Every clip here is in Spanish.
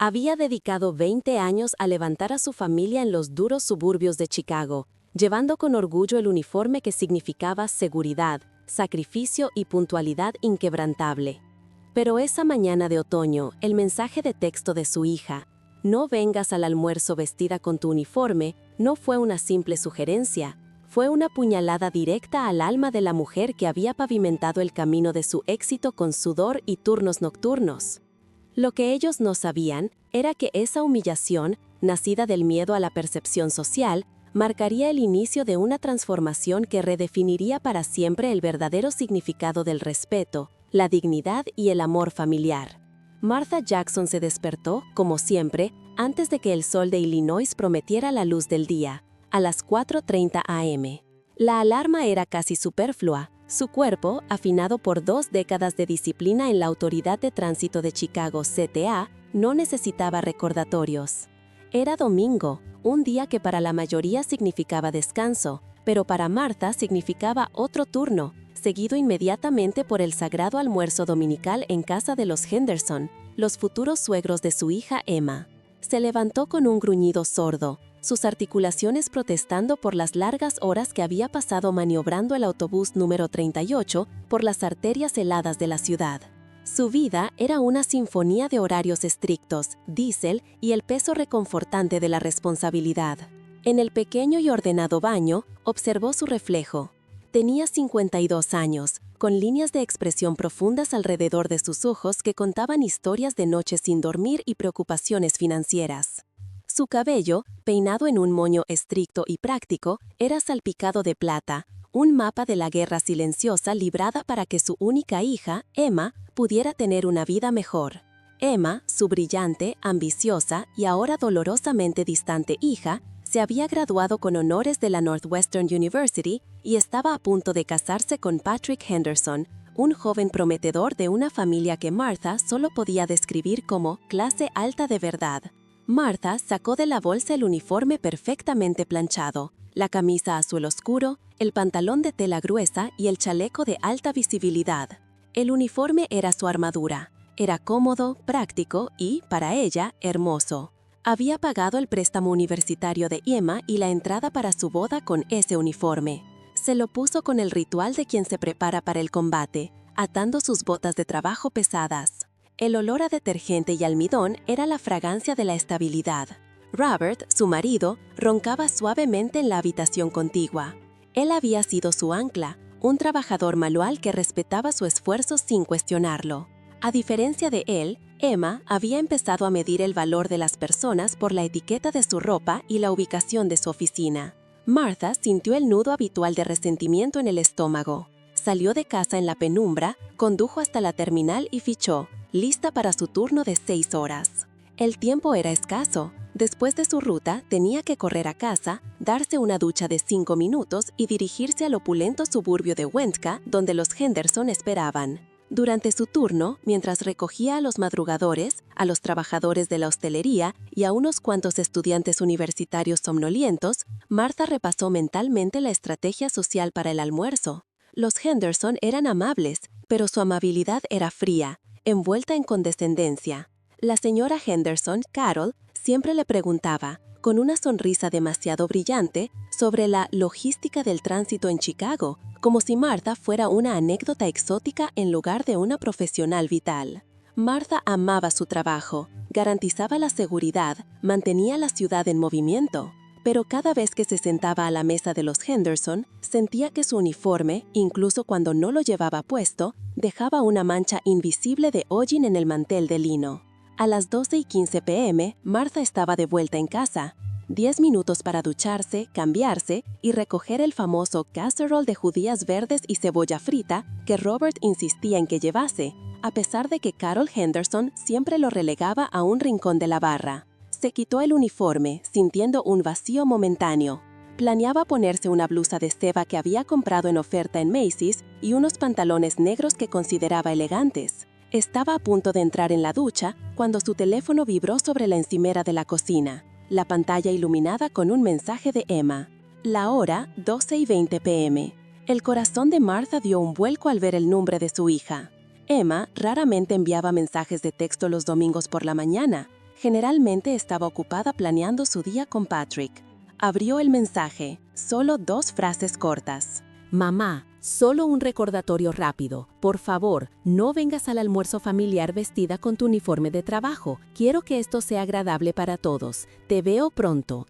Había dedicado 20 años a levantar a su familia en los duros suburbios de Chicago, llevando con orgullo el uniforme que significaba seguridad, sacrificio y puntualidad inquebrantable. Pero esa mañana de otoño, el mensaje de texto de su hija, "No vengas al almuerzo vestida con tu uniforme", no fue una simple sugerencia, fue una puñalada directa al alma de la mujer que había pavimentado el camino de su éxito con sudor y turnos nocturnos. Lo que ellos no sabían era que esa humillación, nacida del miedo a la percepción social, marcaría el inicio de una transformación que redefiniría para siempre el verdadero significado del respeto, la dignidad y el amor familiar. Martha Jackson se despertó, como siempre, antes de que el sol de Illinois prometiera la luz del día, a las 4:30 am. La alarma era casi superflua. Su cuerpo, afinado por 2 décadas de disciplina en la Autoridad de Tránsito de Chicago CTA, no necesitaba recordatorios. Era domingo, un día que para la mayoría significaba descanso, pero para Martha significaba otro turno, seguido inmediatamente por el sagrado almuerzo dominical en casa de los Henderson, los futuros suegros de su hija Emma. Se levantó con un gruñido sordo, sus articulaciones protestando por las largas horas que había pasado maniobrando el autobús número 38 por las arterias heladas de la ciudad. Su vida era una sinfonía de horarios estrictos, diésel y el peso reconfortante de la responsabilidad. En el pequeño y ordenado baño, observó su reflejo. Tenía 52 años, con líneas de expresión profundas alrededor de sus ojos que contaban historias de noches sin dormir y preocupaciones financieras. Su cabello, peinado en un moño estricto y práctico, era salpicado de plata, un mapa de la guerra silenciosa librada para que su única hija, Emma, pudiera tener una vida mejor. Emma, su brillante, ambiciosa y ahora dolorosamente distante hija, se había graduado con honores de la Northwestern University y estaba a punto de casarse con Patrick Henderson, un joven prometedor de una familia que Martha solo podía describir como clase alta de verdad. Martha sacó de la bolsa el uniforme perfectamente planchado, la camisa azul oscuro, el pantalón de tela gruesa y el chaleco de alta visibilidad. El uniforme era su armadura. Era cómodo, práctico y, para ella, hermoso. Había pagado el préstamo universitario de Emma y la entrada para su boda con ese uniforme. Se lo puso con el ritual de quien se prepara para el combate, atando sus botas de trabajo pesadas. El olor a detergente y almidón era la fragancia de la estabilidad. Robert, su marido, roncaba suavemente en la habitación contigua. Él había sido su ancla, un trabajador manual que respetaba su esfuerzo sin cuestionarlo. A diferencia de él, Emma había empezado a medir el valor de las personas por la etiqueta de su ropa y la ubicación de su oficina. Martha sintió el nudo habitual de resentimiento en el estómago. Salió de casa en la penumbra, condujo hasta la terminal y fichó, lista para su turno de 6 horas. El tiempo era escaso. Después de su ruta, tenía que correr a casa, darse una ducha de 5 minutos y dirigirse al opulento suburbio de Wendka, donde los Henderson esperaban. Durante su turno, mientras recogía a los madrugadores, a los trabajadores de la hostelería y a unos cuantos estudiantes universitarios somnolientos, Martha repasó mentalmente la estrategia social para el almuerzo. Los Henderson eran amables, pero su amabilidad era fría, envuelta en condescendencia. La señora Henderson, Carol, siempre le preguntaba, con una sonrisa demasiado brillante, sobre la logística del tránsito en Chicago, como si Martha fuera una anécdota exótica en lugar de una profesional vital. Martha amaba su trabajo, garantizaba la seguridad, mantenía la ciudad en movimiento. Pero cada vez que se sentaba a la mesa de los Henderson, sentía que su uniforme, incluso cuando no lo llevaba puesto, dejaba una mancha invisible de hollín en el mantel de lino. A las 12:15 p.m., Martha estaba de vuelta en casa. 10 minutos para ducharse, cambiarse y recoger el famoso casserole de judías verdes y cebolla frita que Robert insistía en que llevase, a pesar de que Carol Henderson siempre lo relegaba a un rincón de la barra. Se quitó el uniforme, sintiendo un vacío momentáneo. Planeaba ponerse una blusa de seda que había comprado en oferta en Macy's y unos pantalones negros que consideraba elegantes. Estaba a punto de entrar en la ducha cuando su teléfono vibró sobre la encimera de la cocina, la pantalla iluminada con un mensaje de Emma. La hora, 12:20 p.m. El corazón de Martha dio un vuelco al ver el nombre de su hija. Emma raramente enviaba mensajes de texto los domingos por la mañana. Generalmente estaba ocupada planeando su día con Patrick. Abrió el mensaje, solo 2 frases cortas. Mamá, solo un recordatorio rápido. Por favor, no vengas al almuerzo familiar vestida con tu uniforme de trabajo. Quiero que esto sea agradable para todos. Te veo pronto.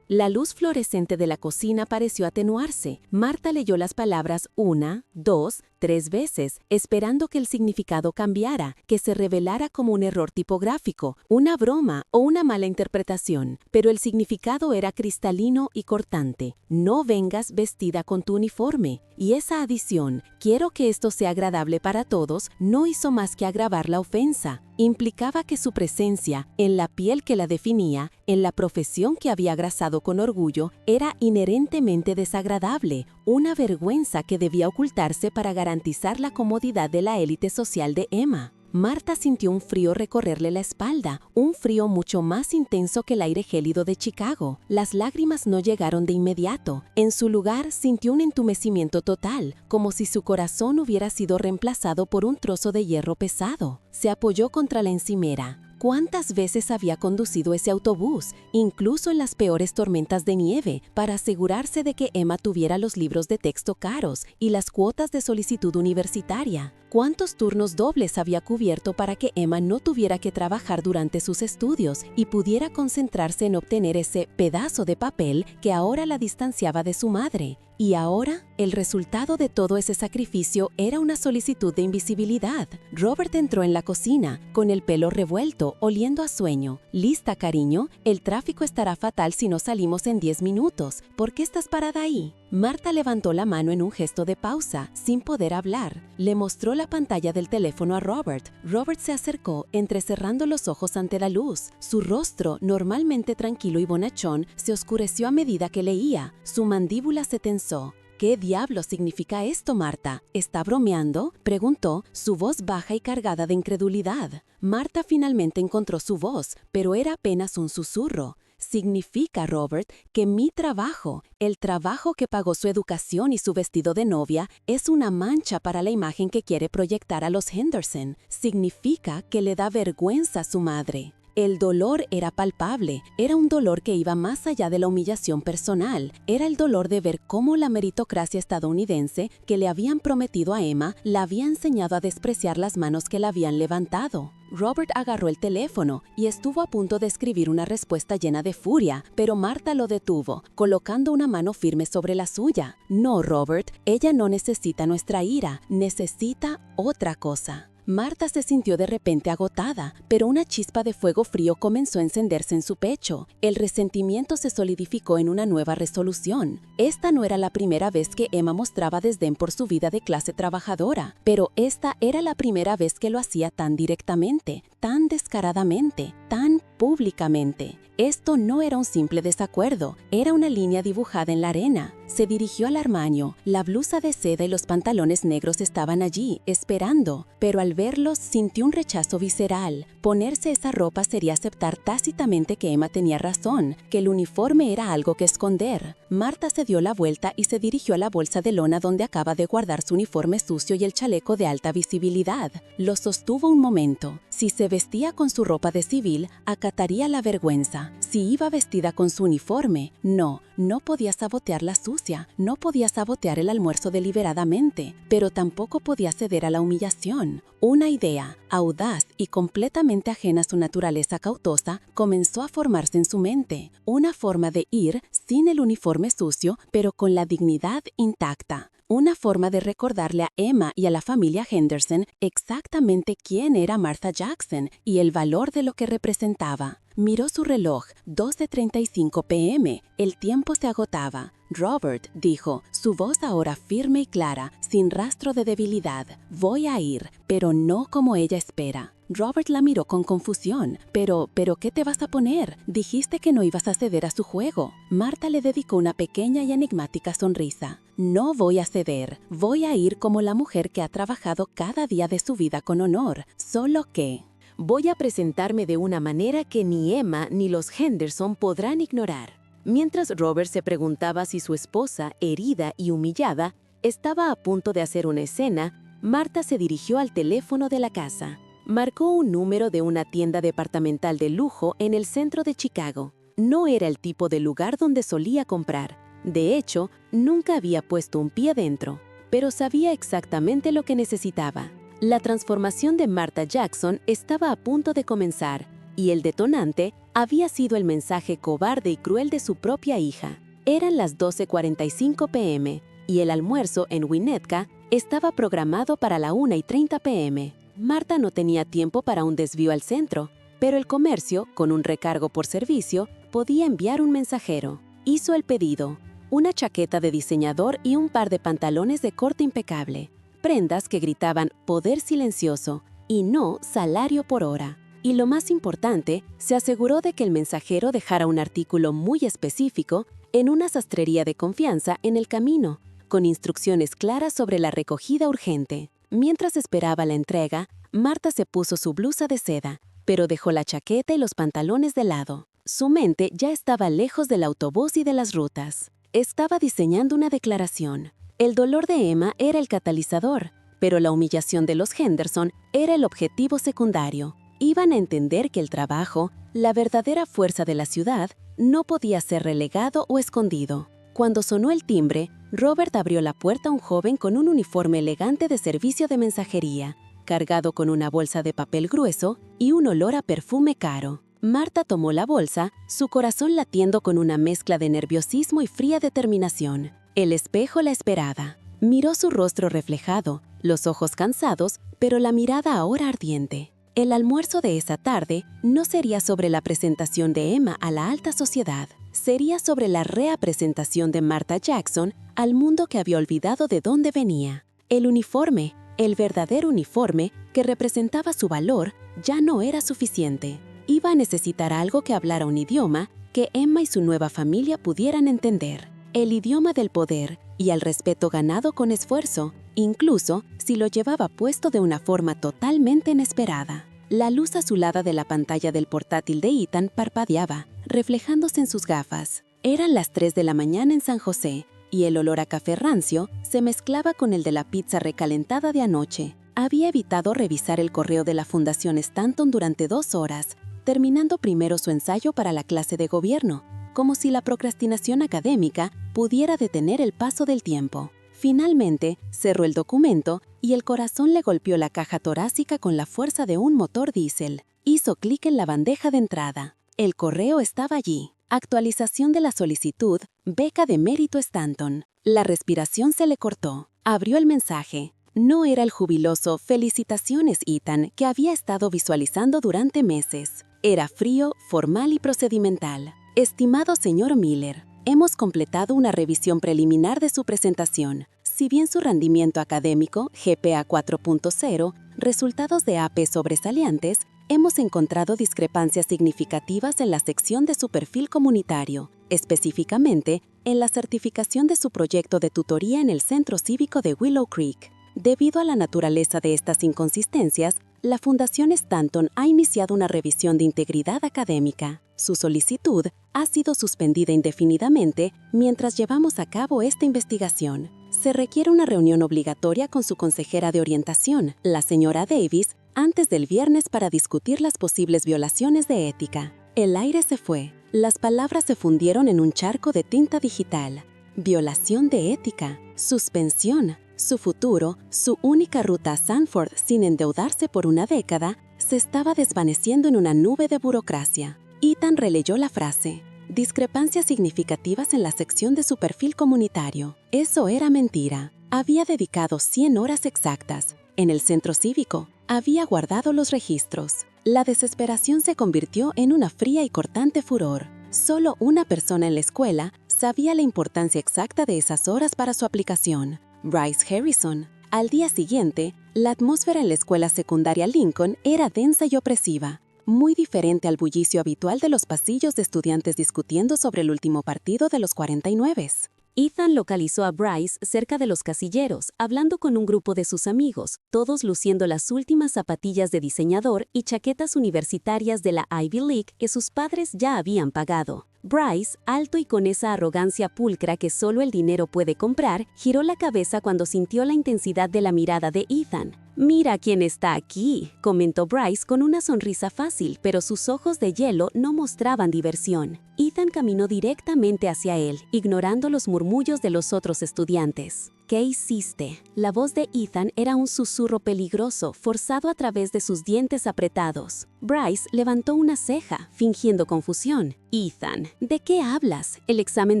La luz fluorescente de la cocina pareció atenuarse. Marta leyó las palabras 1, 2, 3 veces, esperando que el significado cambiara, que se revelara como un error tipográfico, una broma o una mala interpretación. Pero el significado era cristalino y cortante. No vengas vestida con tu uniforme. Y esa adición, quiero que esto sea agradable para todos, no hizo más que agravar la ofensa. Implicaba que su presencia, en la piel que la definía, en la profesión que había abrazado con orgullo, era inherentemente desagradable, una vergüenza que debía ocultarse para garantizar la comodidad de la élite social de Emma. Marta sintió un frío recorrerle la espalda, un frío mucho más intenso que el aire gélido de Chicago. Las lágrimas no llegaron de inmediato. En su lugar, sintió un entumecimiento total, como si su corazón hubiera sido reemplazado por un trozo de hierro pesado. Se apoyó contra la encimera. ¿Cuántas veces había conducido ese autobús, incluso en las peores tormentas de nieve, para asegurarse de que Emma tuviera los libros de texto caros y las cuotas de solicitud universitaria? ¿Cuántos turnos dobles había cubierto para que Emma no tuviera que trabajar durante sus estudios y pudiera concentrarse en obtener ese pedazo de papel que ahora la distanciaba de su madre? Y ahora, el resultado de todo ese sacrificio era una solicitud de invisibilidad. Robert entró en la cocina, con el pelo revuelto, oliendo a sueño. «Lista, cariño, el tráfico estará fatal si no salimos en 10 minutos. ¿Por qué estás parada ahí?» Marta levantó la mano en un gesto de pausa, sin poder hablar. Le mostró la pantalla del teléfono a Robert. Robert se acercó, entrecerrando los ojos ante la luz. Su rostro, normalmente tranquilo y bonachón, se oscureció a medida que leía. Su mandíbula se tensó. «¿Qué diablos significa esto, Marta? ¿Está bromeando?», preguntó, su voz baja y cargada de incredulidad. Marta finalmente encontró su voz, pero era apenas un susurro. «Significa, Robert, que mi trabajo, el trabajo que pagó su educación y su vestido de novia, es una mancha para la imagen que quiere proyectar a los Henderson. Significa que le da vergüenza a su madre». El dolor era palpable, era un dolor que iba más allá de la humillación personal, era el dolor de ver cómo la meritocracia estadounidense que le habían prometido a Emma la había enseñado a despreciar las manos que la habían levantado. Robert agarró el teléfono y estuvo a punto de escribir una respuesta llena de furia, pero Marta lo detuvo, colocando una mano firme sobre la suya. «No, Robert, ella no necesita nuestra ira, necesita otra cosa». Marta se sintió de repente agotada, pero una chispa de fuego frío comenzó a encenderse en su pecho. El resentimiento se solidificó en una nueva resolución. Esta no era la primera vez que Emma mostraba desdén por su vida de clase trabajadora, pero esta era la primera vez que lo hacía tan directamente, tan descaradamente, tan públicamente. Esto no era un simple desacuerdo, era una línea dibujada en la arena. Se dirigió al armario, la blusa de seda y los pantalones negros estaban allí, esperando, pero al verlos sintió un rechazo visceral. Ponerse esa ropa sería aceptar tácitamente que Emma tenía razón, que el uniforme era algo que esconder. Marta se dio la vuelta y se dirigió a la bolsa de lona donde acaba de guardar su uniforme sucio y el chaleco de alta visibilidad. Lo sostuvo un momento. Si se vestía con su ropa de civil, acataría la vergüenza. Si iba vestida con su uniforme, no podía sabotear la sucia, no podía sabotear el almuerzo deliberadamente, pero tampoco podía ceder a la humillación. Una idea, audaz y completamente ajena a su naturaleza cautosa, comenzó a formarse en su mente. Una forma de ir sin el uniforme sucio, pero con la dignidad intacta. Una forma de recordarle a Emma y a la familia Henderson exactamente quién era Martha Jackson y el valor de lo que representaba. Miró su reloj, 2:35 p.m. El tiempo se agotaba. «Robert», dijo, su voz ahora firme y clara, sin rastro de debilidad, «voy a ir, pero no como ella espera». Robert la miró con confusión. «¿Pero qué te vas a poner? Dijiste que no ibas a ceder a su juego». Marta le dedicó una pequeña y enigmática sonrisa. «No voy a ceder. Voy a ir como la mujer que ha trabajado cada día de su vida con honor. Solo que voy a presentarme de una manera que ni Emma ni los Henderson podrán ignorar». Mientras Robert se preguntaba si su esposa, herida y humillada, estaba a punto de hacer una escena, Marta se dirigió al teléfono de la casa. Marcó un número de una tienda departamental de lujo en el centro de Chicago. No era el tipo de lugar donde solía comprar. De hecho, nunca había puesto un pie dentro, pero sabía exactamente lo que necesitaba. La transformación de Martha Jackson estaba a punto de comenzar, y el detonante había sido el mensaje cobarde y cruel de su propia hija. Eran las 12:45 p.m., y el almuerzo en Winnetka estaba programado para la 1:30 p.m. Martha no tenía tiempo para un desvío al centro, pero el comercio, con un recargo por servicio, podía enviar un mensajero. Hizo el pedido: una chaqueta de diseñador y un par de pantalones de corte impecable, prendas que gritaban poder silencioso y no salario por hora. Y lo más importante, se aseguró de que el mensajero dejara un artículo muy específico en una sastrería de confianza en el camino, con instrucciones claras sobre la recogida urgente. Mientras esperaba la entrega, Martha se puso su blusa de seda, pero dejó la chaqueta y los pantalones de lado. Su mente ya estaba lejos del autobús y de las rutas. Estaba diseñando una declaración. El dolor de Emma era el catalizador, pero la humillación de los Henderson era el objetivo secundario. Iban a entender que el trabajo, la verdadera fuerza de la ciudad, no podía ser relegado o escondido. Cuando sonó el timbre, Robert abrió la puerta a un joven con un uniforme elegante de servicio de mensajería, cargado con una bolsa de papel grueso y un olor a perfume caro. Martha tomó la bolsa, su corazón latiendo con una mezcla de nerviosismo y fría determinación. El espejo la esperaba. Miró su rostro reflejado, los ojos cansados, pero la mirada ahora ardiente. El almuerzo de esa tarde no sería sobre la presentación de Emma a la alta sociedad. Sería sobre la representación de Martha Jackson al mundo que había olvidado de dónde venía. El uniforme, el verdadero uniforme que representaba su valor, ya no era suficiente. Iba a necesitar algo que hablara un idioma que Emma y su nueva familia pudieran entender. El idioma del poder y el respeto ganado con esfuerzo, incluso si lo llevaba puesto de una forma totalmente inesperada. La luz azulada de la pantalla del portátil de Ethan parpadeaba, reflejándose en sus gafas. Eran las 3 de la mañana en San José, y el olor a café rancio se mezclaba con el de la pizza recalentada de anoche. Había evitado revisar el correo de la Fundación Stanton durante 2 horas, terminando primero su ensayo para la clase de gobierno, como si la procrastinación académica pudiera detener el paso del tiempo. Finalmente, cerró el documento y el corazón le golpeó la caja torácica con la fuerza de un motor diésel. Hizo clic en la bandeja de entrada. El correo estaba allí. Actualización de la solicitud, beca de mérito Stanton. La respiración se le cortó. Abrió el mensaje. No era el jubiloso «Felicitaciones, Ethan» que había estado visualizando durante meses. Era frío, formal y procedimental. Estimado señor Miller, hemos completado una revisión preliminar de su presentación. Si bien su rendimiento académico, GPA 4.0, resultados de AP sobresalientes, hemos encontrado discrepancias significativas en la sección de su perfil comunitario, específicamente en la certificación de su proyecto de tutoría en el Centro Cívico de Willow Creek. Debido a la naturaleza de estas inconsistencias, la Fundación Stanton ha iniciado una revisión de integridad académica. Su solicitud ha sido suspendida indefinidamente mientras llevamos a cabo esta investigación. Se requiere una reunión obligatoria con su consejera de orientación, la señora Davis, antes del viernes para discutir las posibles violaciones de ética. El aire se fue. Las palabras se fundieron en un charco de tinta digital. Violación de ética, suspensión. Su futuro, su única ruta a Sanford sin endeudarse por una década, se estaba desvaneciendo en una nube de burocracia. Ethan releyó la frase. Discrepancias significativas en la sección de su perfil comunitario. Eso era mentira. Había dedicado 100 horas exactas. En el centro cívico, había guardado los registros. La desesperación se convirtió en una fría y cortante furor. Solo una persona en la escuela sabía la importancia exacta de esas horas para su aplicación. Bryce Harrison. Al día siguiente, la atmósfera en la escuela secundaria Lincoln era densa y opresiva, muy diferente al bullicio habitual de los pasillos de estudiantes discutiendo sobre el último partido de los 49. Ethan localizó a Bryce cerca de los casilleros, hablando con un grupo de sus amigos, todos luciendo las últimas zapatillas de diseñador y chaquetas universitarias de la Ivy League que sus padres ya habían pagado. Bryce, alto y con esa arrogancia pulcra que solo el dinero puede comprar, giró la cabeza cuando sintió la intensidad de la mirada de Ethan. «Mira quién está aquí», comentó Bryce con una sonrisa fácil, pero sus ojos de hielo no mostraban diversión. Ethan caminó directamente hacia él, ignorando los murmullos de los otros estudiantes. «¿Qué hiciste?». La voz de Ethan era un susurro peligroso, forzado a través de sus dientes apretados. Bryce levantó una ceja, fingiendo confusión. «Ethan, ¿de qué hablas? ¿El examen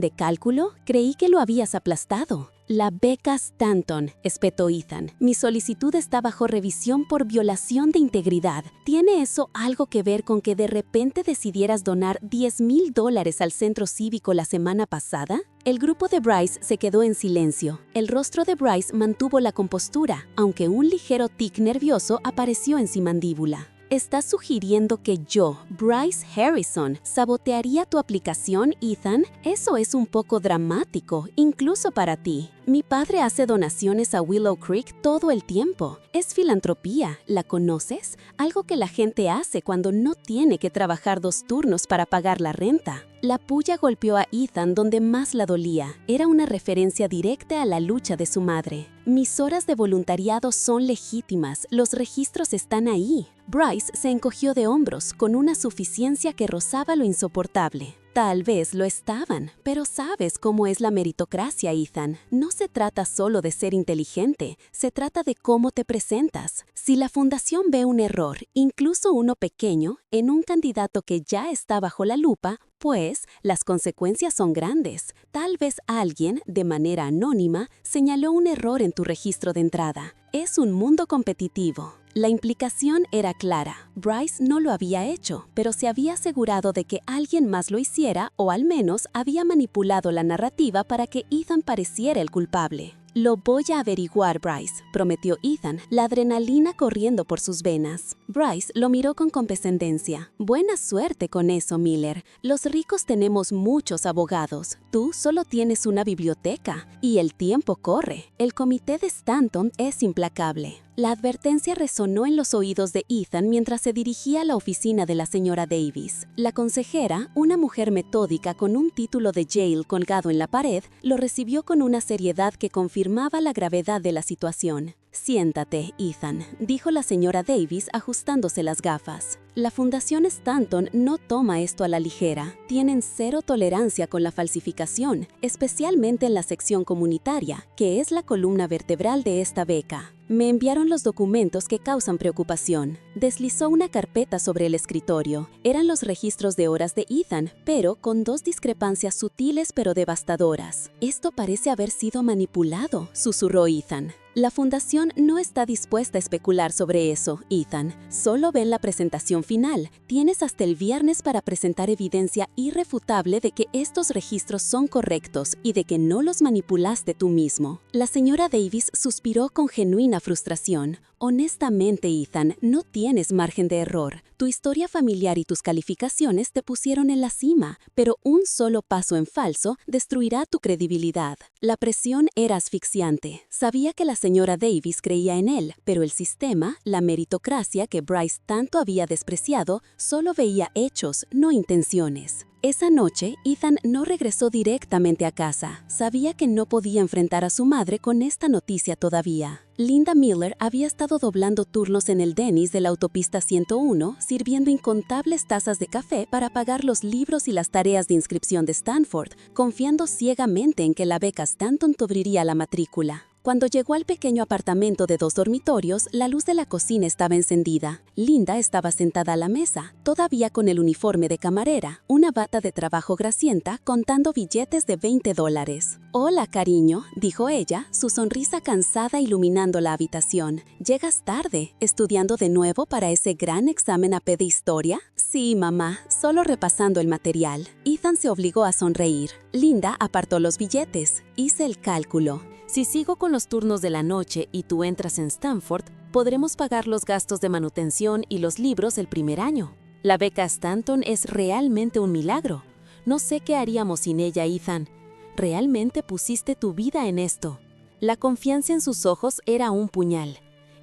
de cálculo? Creí que lo habías aplastado». «La beca Stanton», espetó Ethan. «Mi solicitud está bajo revisión por violación de integridad. ¿Tiene eso algo que ver con que de repente decidieras donar $10,000 al centro cívico la semana pasada?». El grupo de Bryce se quedó en silencio. El rostro de Bryce mantuvo la compostura, aunque un ligero tic nervioso apareció en su mandíbula. ¿Estás sugiriendo que yo, Bryce Harrison, sabotearía tu aplicación, Ethan? Eso es un poco dramático, incluso para ti. Mi padre hace donaciones a Willow Creek todo el tiempo. Es filantropía, ¿la conoces? Algo que la gente hace cuando no tiene que trabajar 2 turnos para pagar la renta. La puya golpeó a Ethan donde más la dolía. Era una referencia directa a la lucha de su madre. «Mis horas de voluntariado son legítimas, los registros están ahí». Bryce se encogió de hombros con una suficiencia que rozaba lo insoportable. Tal vez lo estaban, pero sabes cómo es la meritocracia, Ethan. No se trata solo de ser inteligente, se trata de cómo te presentas. Si la fundación ve un error, incluso uno pequeño, en un candidato que ya está bajo la lupa, pues las consecuencias son grandes. Tal vez alguien, de manera anónima, señaló un error en tu registro de entrada. Es un mundo competitivo. La implicación era clara. Bryce no lo había hecho, pero se había asegurado de que alguien más lo hiciera o al menos había manipulado la narrativa para que Ethan pareciera el culpable. «Lo voy a averiguar, Bryce», prometió Ethan, la adrenalina corriendo por sus venas. Bryce lo miró con condescendencia. «Buena suerte con eso, Miller. Los ricos tenemos muchos abogados. Tú solo tienes una biblioteca. Y el tiempo corre. El comité de Stanton es implacable». La advertencia resonó en los oídos de Ethan mientras se dirigía a la oficina de la señora Davis. La consejera, una mujer metódica con un título de Yale colgado en la pared, lo recibió con una seriedad que confirmaba la gravedad de la situación. «Siéntate, Ethan», dijo la señora Davis ajustándose las gafas. «La Fundación Stanton no toma esto a la ligera. Tienen cero tolerancia con la falsificación, especialmente en la sección comunitaria, que es la columna vertebral de esta beca. Me enviaron los documentos que causan preocupación». Deslizó una carpeta sobre el escritorio. Eran los registros de horas de Ethan, pero con 2 discrepancias sutiles pero devastadoras. «Esto parece haber sido manipulado», susurró Ethan. «La fundación no está dispuesta a especular sobre eso, Ethan. Solo ven la presentación final. Tienes hasta el viernes para presentar evidencia irrefutable de que estos registros son correctos y de que no los manipulaste tú mismo». La señora Davis suspiró con genuina frustración. «Honestamente, Ethan, no tienes margen de error. Tu historia familiar y tus calificaciones te pusieron en la cima, pero un solo paso en falso destruirá tu credibilidad». La presión era asfixiante. Sabía que la señora Davis creía en él, pero el sistema, la meritocracia que Bryce tanto había despreciado, solo veía hechos, no intenciones. Esa noche, Ethan no regresó directamente a casa. Sabía que no podía enfrentar a su madre con esta noticia todavía. Linda Miller había estado doblando turnos en el Denny's de la autopista 101, sirviendo incontables tazas de café para pagar los libros y las tareas de inscripción de Stanford, confiando ciegamente en que la beca Stanton cubriría la matrícula. Cuando llegó al pequeño apartamento de 2 dormitorios, la luz de la cocina estaba encendida. Linda estaba sentada a la mesa, todavía con el uniforme de camarera, una bata de trabajo grasienta, contando billetes de $20. «Hola, cariño», dijo ella, su sonrisa cansada iluminando la habitación. «¿Llegas tarde? ¿Estudiando de nuevo para ese gran examen AP de historia?» «Sí, mamá, solo repasando el material». Ethan se obligó a sonreír. Linda apartó los billetes. «Hice el cálculo. Si sigo con los turnos de la noche y tú entras en Stanford, podremos pagar los gastos de manutención y los libros el primer año. La beca Stanton es realmente un milagro. No sé qué haríamos sin ella, Ethan. Realmente pusiste tu vida en esto». La confianza en sus ojos era un puñal.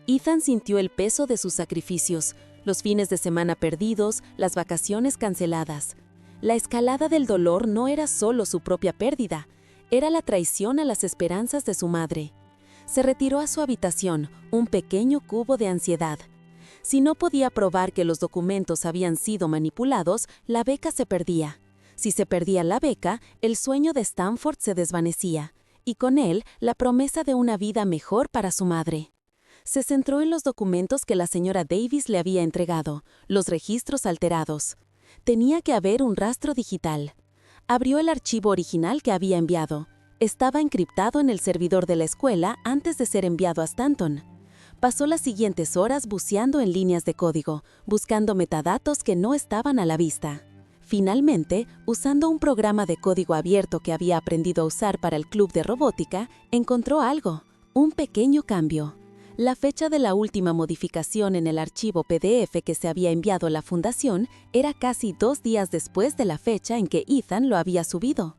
Ethan sintió el peso de sus sacrificios, los fines de semana perdidos, las vacaciones canceladas. La escalada del dolor no era solo su propia pérdida, era la traición a las esperanzas de su madre. Se retiró a su habitación, un pequeño cubo de ansiedad. Si no podía probar que los documentos habían sido manipulados, la beca se perdía. Si se perdía la beca, el sueño de Stanford se desvanecía, y con él la promesa de una vida mejor para su madre. Se centró en los documentos que la señora Davis le había entregado, los registros alterados. Tenía que haber un rastro digital. Abrió el archivo original que había enviado. Estaba encriptado en el servidor de la escuela antes de ser enviado a Stanton. Pasó las siguientes horas buceando en líneas de código, buscando metadatos que no estaban a la vista. Finalmente, usando un programa de código abierto que había aprendido a usar para el club de robótica, encontró algo, un pequeño cambio. La fecha de la última modificación en el archivo PDF que se había enviado a la fundación era casi 2 días después de la fecha en que Ethan lo había subido.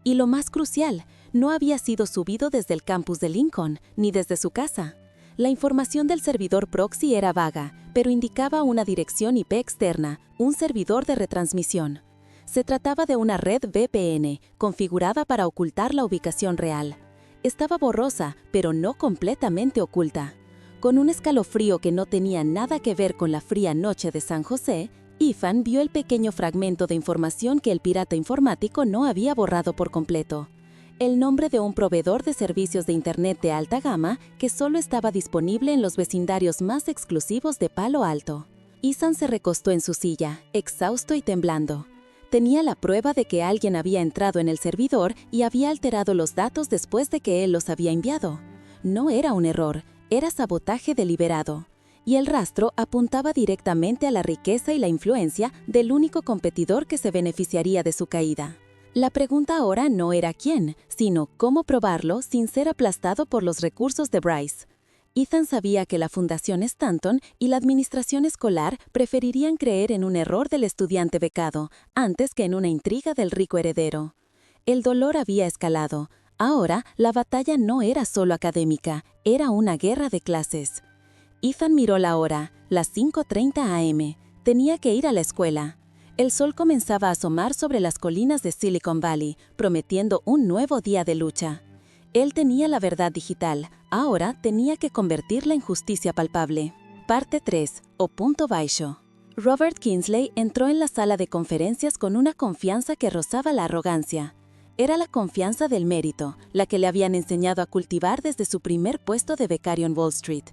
Y lo más crucial, no había sido subido desde el campus de Lincoln, ni desde su casa. La información del servidor proxy era vaga, pero indicaba una dirección IP externa, un servidor de retransmisión. Se trataba de una red VPN, configurada para ocultar la ubicación real. Estaba borrosa, pero no completamente oculta. Con un escalofrío que no tenía nada que ver con la fría noche de San José, Ethan vio el pequeño fragmento de información que el pirata informático no había borrado por completo. El nombre de un proveedor de servicios de Internet de alta gama que solo estaba disponible en los vecindarios más exclusivos de Palo Alto. Ethan se recostó en su silla, exhausto y temblando. Tenía la prueba de que alguien había entrado en el servidor y había alterado los datos después de que él los había enviado. No era un error, era sabotaje deliberado. Y el rastro apuntaba directamente a la riqueza y la influencia del único competidor que se beneficiaría de su caída. La pregunta ahora no era quién, sino cómo probarlo sin ser aplastado por los recursos de Bryce. Ethan sabía que la Fundación Stanton y la administración escolar preferirían creer en un error del estudiante becado antes que en una intriga del rico heredero. El dolor había escalado. Ahora, la batalla no era solo académica, era una guerra de clases. Ethan miró la hora, las 5:30 am. Tenía que ir a la escuela. El sol comenzaba a asomar sobre las colinas de Silicon Valley, prometiendo un nuevo día de lucha. Él tenía la verdad digital, ahora tenía que convertirla en justicia palpable. Parte 3, o punto baixo. Robert Kingsley entró en la sala de conferencias con una confianza que rozaba la arrogancia. Era la confianza del mérito, la que le habían enseñado a cultivar desde su primer puesto de becario en Wall Street.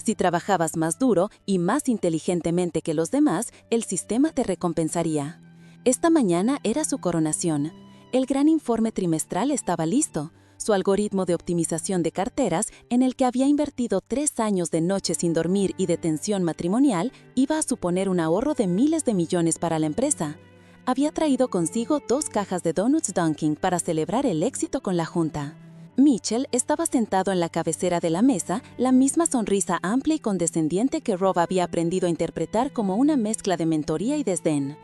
Si trabajabas más duro y más inteligentemente que los demás, el sistema te recompensaría. Esta mañana era su coronación. El gran informe trimestral estaba listo. Su algoritmo de optimización de carteras, en el que había invertido 3 años de noches sin dormir y de tensión matrimonial, iba a suponer un ahorro de miles de millones para la empresa. Había traído consigo 2 cajas de donuts Dunkin' para celebrar el éxito con la junta. Mitchell estaba sentado en la cabecera de la mesa, la misma sonrisa amplia y condescendiente que Rob había aprendido a interpretar como una mezcla de mentoría y desdén.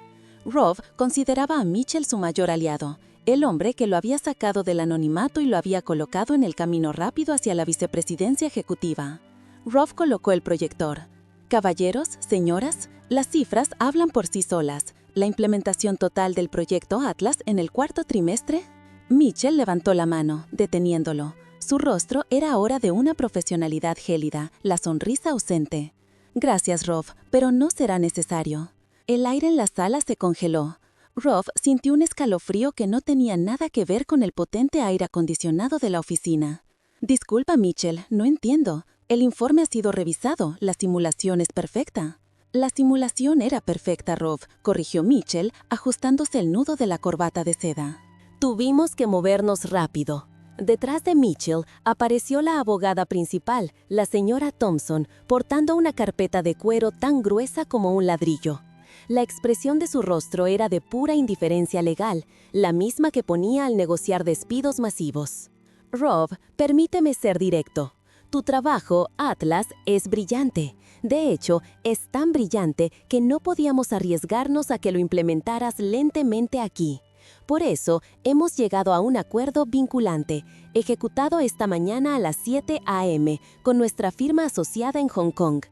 Rob consideraba a Mitchell su mayor aliado, el hombre que lo había sacado del anonimato y lo había colocado en el camino rápido hacia la vicepresidencia ejecutiva. Rob colocó el proyector. Caballeros, señoras, las cifras hablan por sí solas. La implementación total del proyecto Atlas en el 4º trimestre. Mitchell levantó la mano, deteniéndolo. Su rostro era ahora de una profesionalidad gélida, la sonrisa ausente. Gracias, Rob, pero no será necesario. El aire en la sala se congeló. Rob sintió un escalofrío que no tenía nada que ver con el potente aire acondicionado de la oficina. Disculpa, Mitchell, no entiendo. El informe ha sido revisado, la simulación es perfecta. La simulación era perfecta, Rob, corrigió Mitchell, ajustándose el nudo de la corbata de seda. Tuvimos que movernos rápido. Detrás de Mitchell apareció la abogada principal, la señora Thompson, portando una carpeta de cuero tan gruesa como un ladrillo. La expresión de su rostro era de pura indiferencia legal, la misma que ponía al negociar despidos masivos. Rob, permíteme ser directo. Tu trabajo, Atlas, es brillante. De hecho, es tan brillante que no podíamos arriesgarnos a que lo implementaras lentamente aquí. Por eso, hemos llegado a un acuerdo vinculante, ejecutado esta mañana a las 7 am, con nuestra firma asociada en Hong Kong.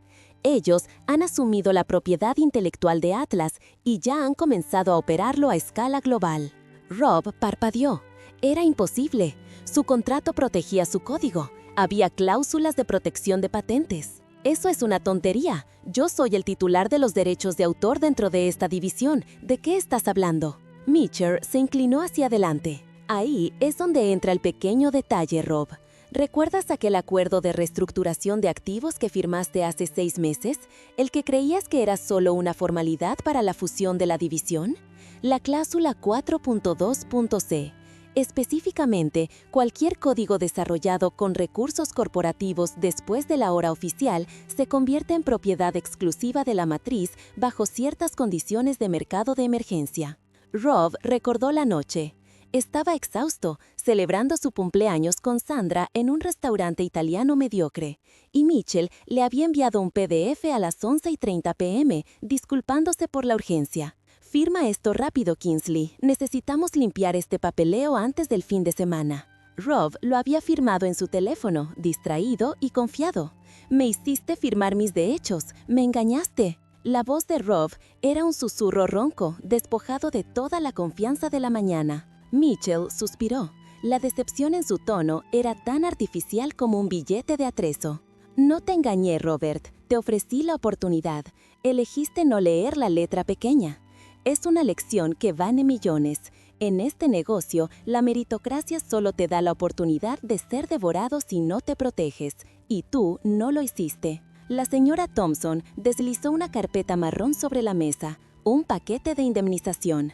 Ellos han asumido la propiedad intelectual de Atlas y ya han comenzado a operarlo a escala global. Rob parpadeó. Era imposible. Su contrato protegía su código. Había cláusulas de protección de patentes. Eso es una tontería. Yo soy el titular de los derechos de autor dentro de esta división. ¿De qué estás hablando? Mitchell se inclinó hacia adelante. Ahí es donde entra el pequeño detalle, Rob. ¿Recuerdas aquel acuerdo de reestructuración de activos que firmaste hace 6 meses? ¿El que creías que era solo una formalidad para la fusión de la división? La cláusula 4.2.c. Específicamente, cualquier código desarrollado con recursos corporativos después de la hora oficial se convierte en propiedad exclusiva de la matriz bajo ciertas condiciones de mercado de emergencia. Rob recordó la noche. Estaba exhausto, celebrando su cumpleaños con Sandra en un restaurante italiano mediocre, y Mitchell le había enviado un PDF a las 11:30 p.m., disculpándose por la urgencia. Firma esto rápido, Kingsley. Necesitamos limpiar este papeleo antes del fin de semana. Rob lo había firmado en su teléfono, distraído y confiado. Me hiciste firmar mis derechos, me engañaste. La voz de Rob era un susurro ronco, despojado de toda la confianza de la mañana. Mitchell suspiró. La decepción en su tono era tan artificial como un billete de atrezo. No te engañé, Robert. Te ofrecí la oportunidad. Elegiste no leer la letra pequeña. Es una lección que vale millones. En este negocio, la meritocracia solo te da la oportunidad de ser devorado si no te proteges. Y tú no lo hiciste. La señora Thompson deslizó una carpeta marrón sobre la mesa. Un paquete de indemnización.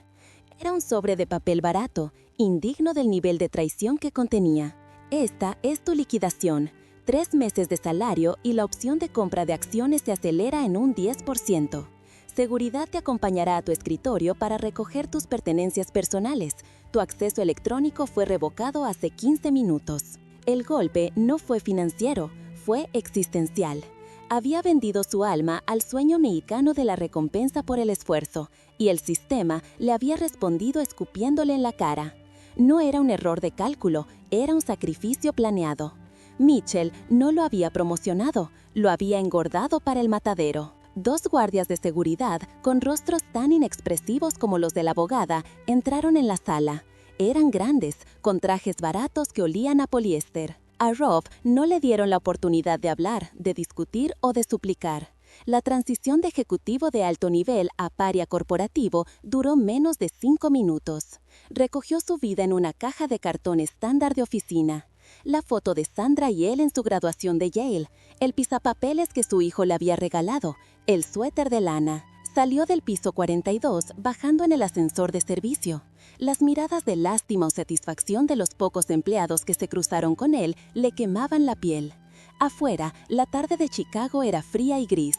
Era un sobre de papel barato, indigno del nivel de traición que contenía. Esta es tu liquidación. 3 meses de salario y la opción de compra de acciones se acelera en un 10%. Seguridad te acompañará a tu escritorio para recoger tus pertenencias personales. Tu acceso electrónico fue revocado hace 15 minutos. El golpe no fue financiero, fue existencial. Había vendido su alma al sueño mexicano de la recompensa por el esfuerzo, y el sistema le había respondido escupiéndole en la cara. No era un error de cálculo, era un sacrificio planeado. Mitchell no lo había promocionado, lo había engordado para el matadero. 2 guardias de seguridad, con rostros tan inexpresivos como los de la abogada, entraron en la sala. Eran grandes, con trajes baratos que olían a poliéster. A Rob no le dieron la oportunidad de hablar, de discutir o de suplicar. La transición de ejecutivo de alto nivel a paria corporativo duró menos de 5 minutos. Recogió su vida en una caja de cartón estándar de oficina. La foto de Sandra y él en su graduación de Yale, el pisapapeles que su hijo le había regalado, el suéter de lana. Salió del piso 42 bajando en el ascensor de servicio. Las miradas de lástima o satisfacción de los pocos empleados que se cruzaron con él le quemaban la piel. Afuera, la tarde de Chicago era fría y gris.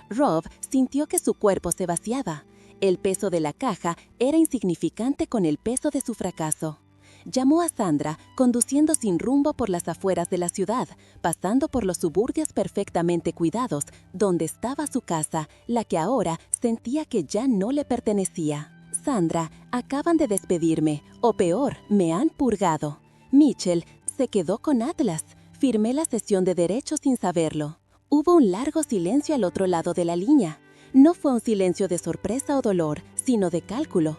Rob sintió que su cuerpo se vaciaba. El peso de la caja era insignificante con el peso de su fracaso. Llamó a Sandra, conduciendo sin rumbo por las afueras de la ciudad, pasando por los suburbios perfectamente cuidados, donde estaba su casa, la que ahora sentía que ya no le pertenecía. Sandra, acaban de despedirme, o peor, me han purgado. Mitchell se quedó con Atlas. Firmé la cesión de derechos sin saberlo. Hubo un largo silencio al otro lado de la línea. No fue un silencio de sorpresa o dolor, sino de cálculo.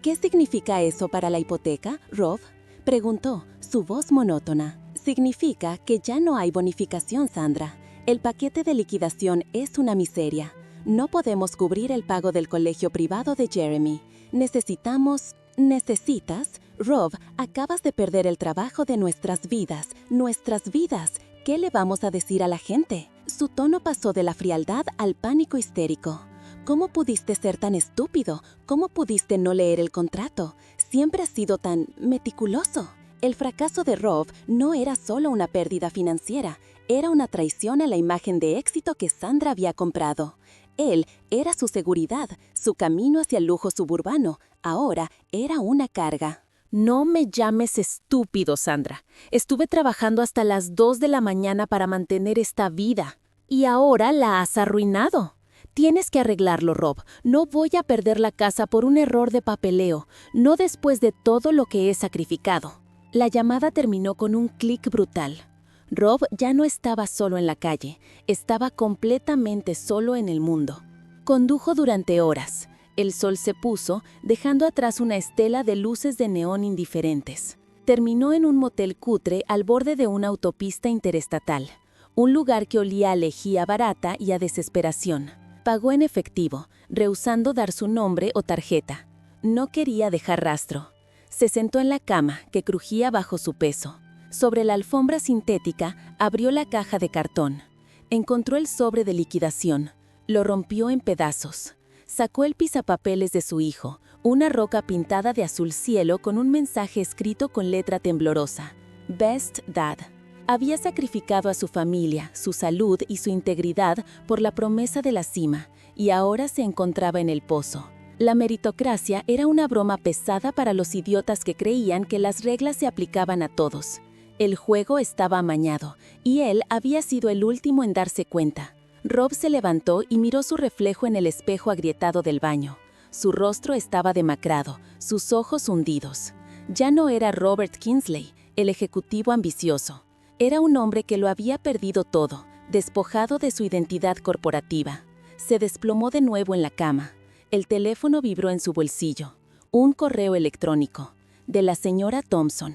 ¿Qué significa eso para la hipoteca, Rob? Preguntó, su voz monótona. Significa que ya no hay bonificación, Sandra. El paquete de liquidación es una miseria. No podemos cubrir el pago del colegio privado de Jeremy. Necesitas, Rob, acabas de perder el trabajo de nuestras vidas. ¿Qué le vamos a decir a la gente? Su tono pasó de la frialdad al pánico histérico. ¿Cómo pudiste ser tan estúpido? ¿Cómo pudiste no leer el contrato? Siempre has sido tan meticuloso. El fracaso de Rob no era solo una pérdida financiera, era una traición a la imagen de éxito que Sandra había comprado. Él era su seguridad, su camino hacia el lujo suburbano. Ahora era una carga. No me llames estúpido, Sandra. Estuve trabajando hasta las 2 de la mañana para mantener esta vida. Y ahora la has arruinado. Tienes que arreglarlo, Rob. No voy a perder la casa por un error de papeleo, no después de todo lo que he sacrificado. La llamada terminó con un clic brutal. Rob ya no estaba solo en la calle, estaba completamente solo en el mundo. Condujo durante horas. El sol se puso, dejando atrás una estela de luces de neón indiferentes. Terminó en un motel cutre al borde de una autopista interestatal, un lugar que olía a lejía barata y a desesperación. Pagó en efectivo, rehusando dar su nombre o tarjeta. No quería dejar rastro. Se sentó en la cama, que crujía bajo su peso. Sobre la alfombra sintética, abrió la caja de cartón. Encontró el sobre de liquidación. Lo rompió en pedazos. Sacó el pisapapeles de su hijo, una roca pintada de azul cielo con un mensaje escrito con letra temblorosa. Best Dad. Había sacrificado a su familia, su salud y su integridad por la promesa de la cima, y ahora se encontraba en el pozo. La meritocracia era una broma pesada para los idiotas que creían que las reglas se aplicaban a todos. El juego estaba amañado, y él había sido el último en darse cuenta. Rob se levantó y miró su reflejo en el espejo agrietado del baño. Su rostro estaba demacrado, sus ojos hundidos. Ya no era Robert Kingsley, el ejecutivo ambicioso. Era un hombre que lo había perdido todo, despojado de su identidad corporativa. Se desplomó de nuevo en la cama. El teléfono vibró en su bolsillo. Un correo electrónico. De la señora Thompson.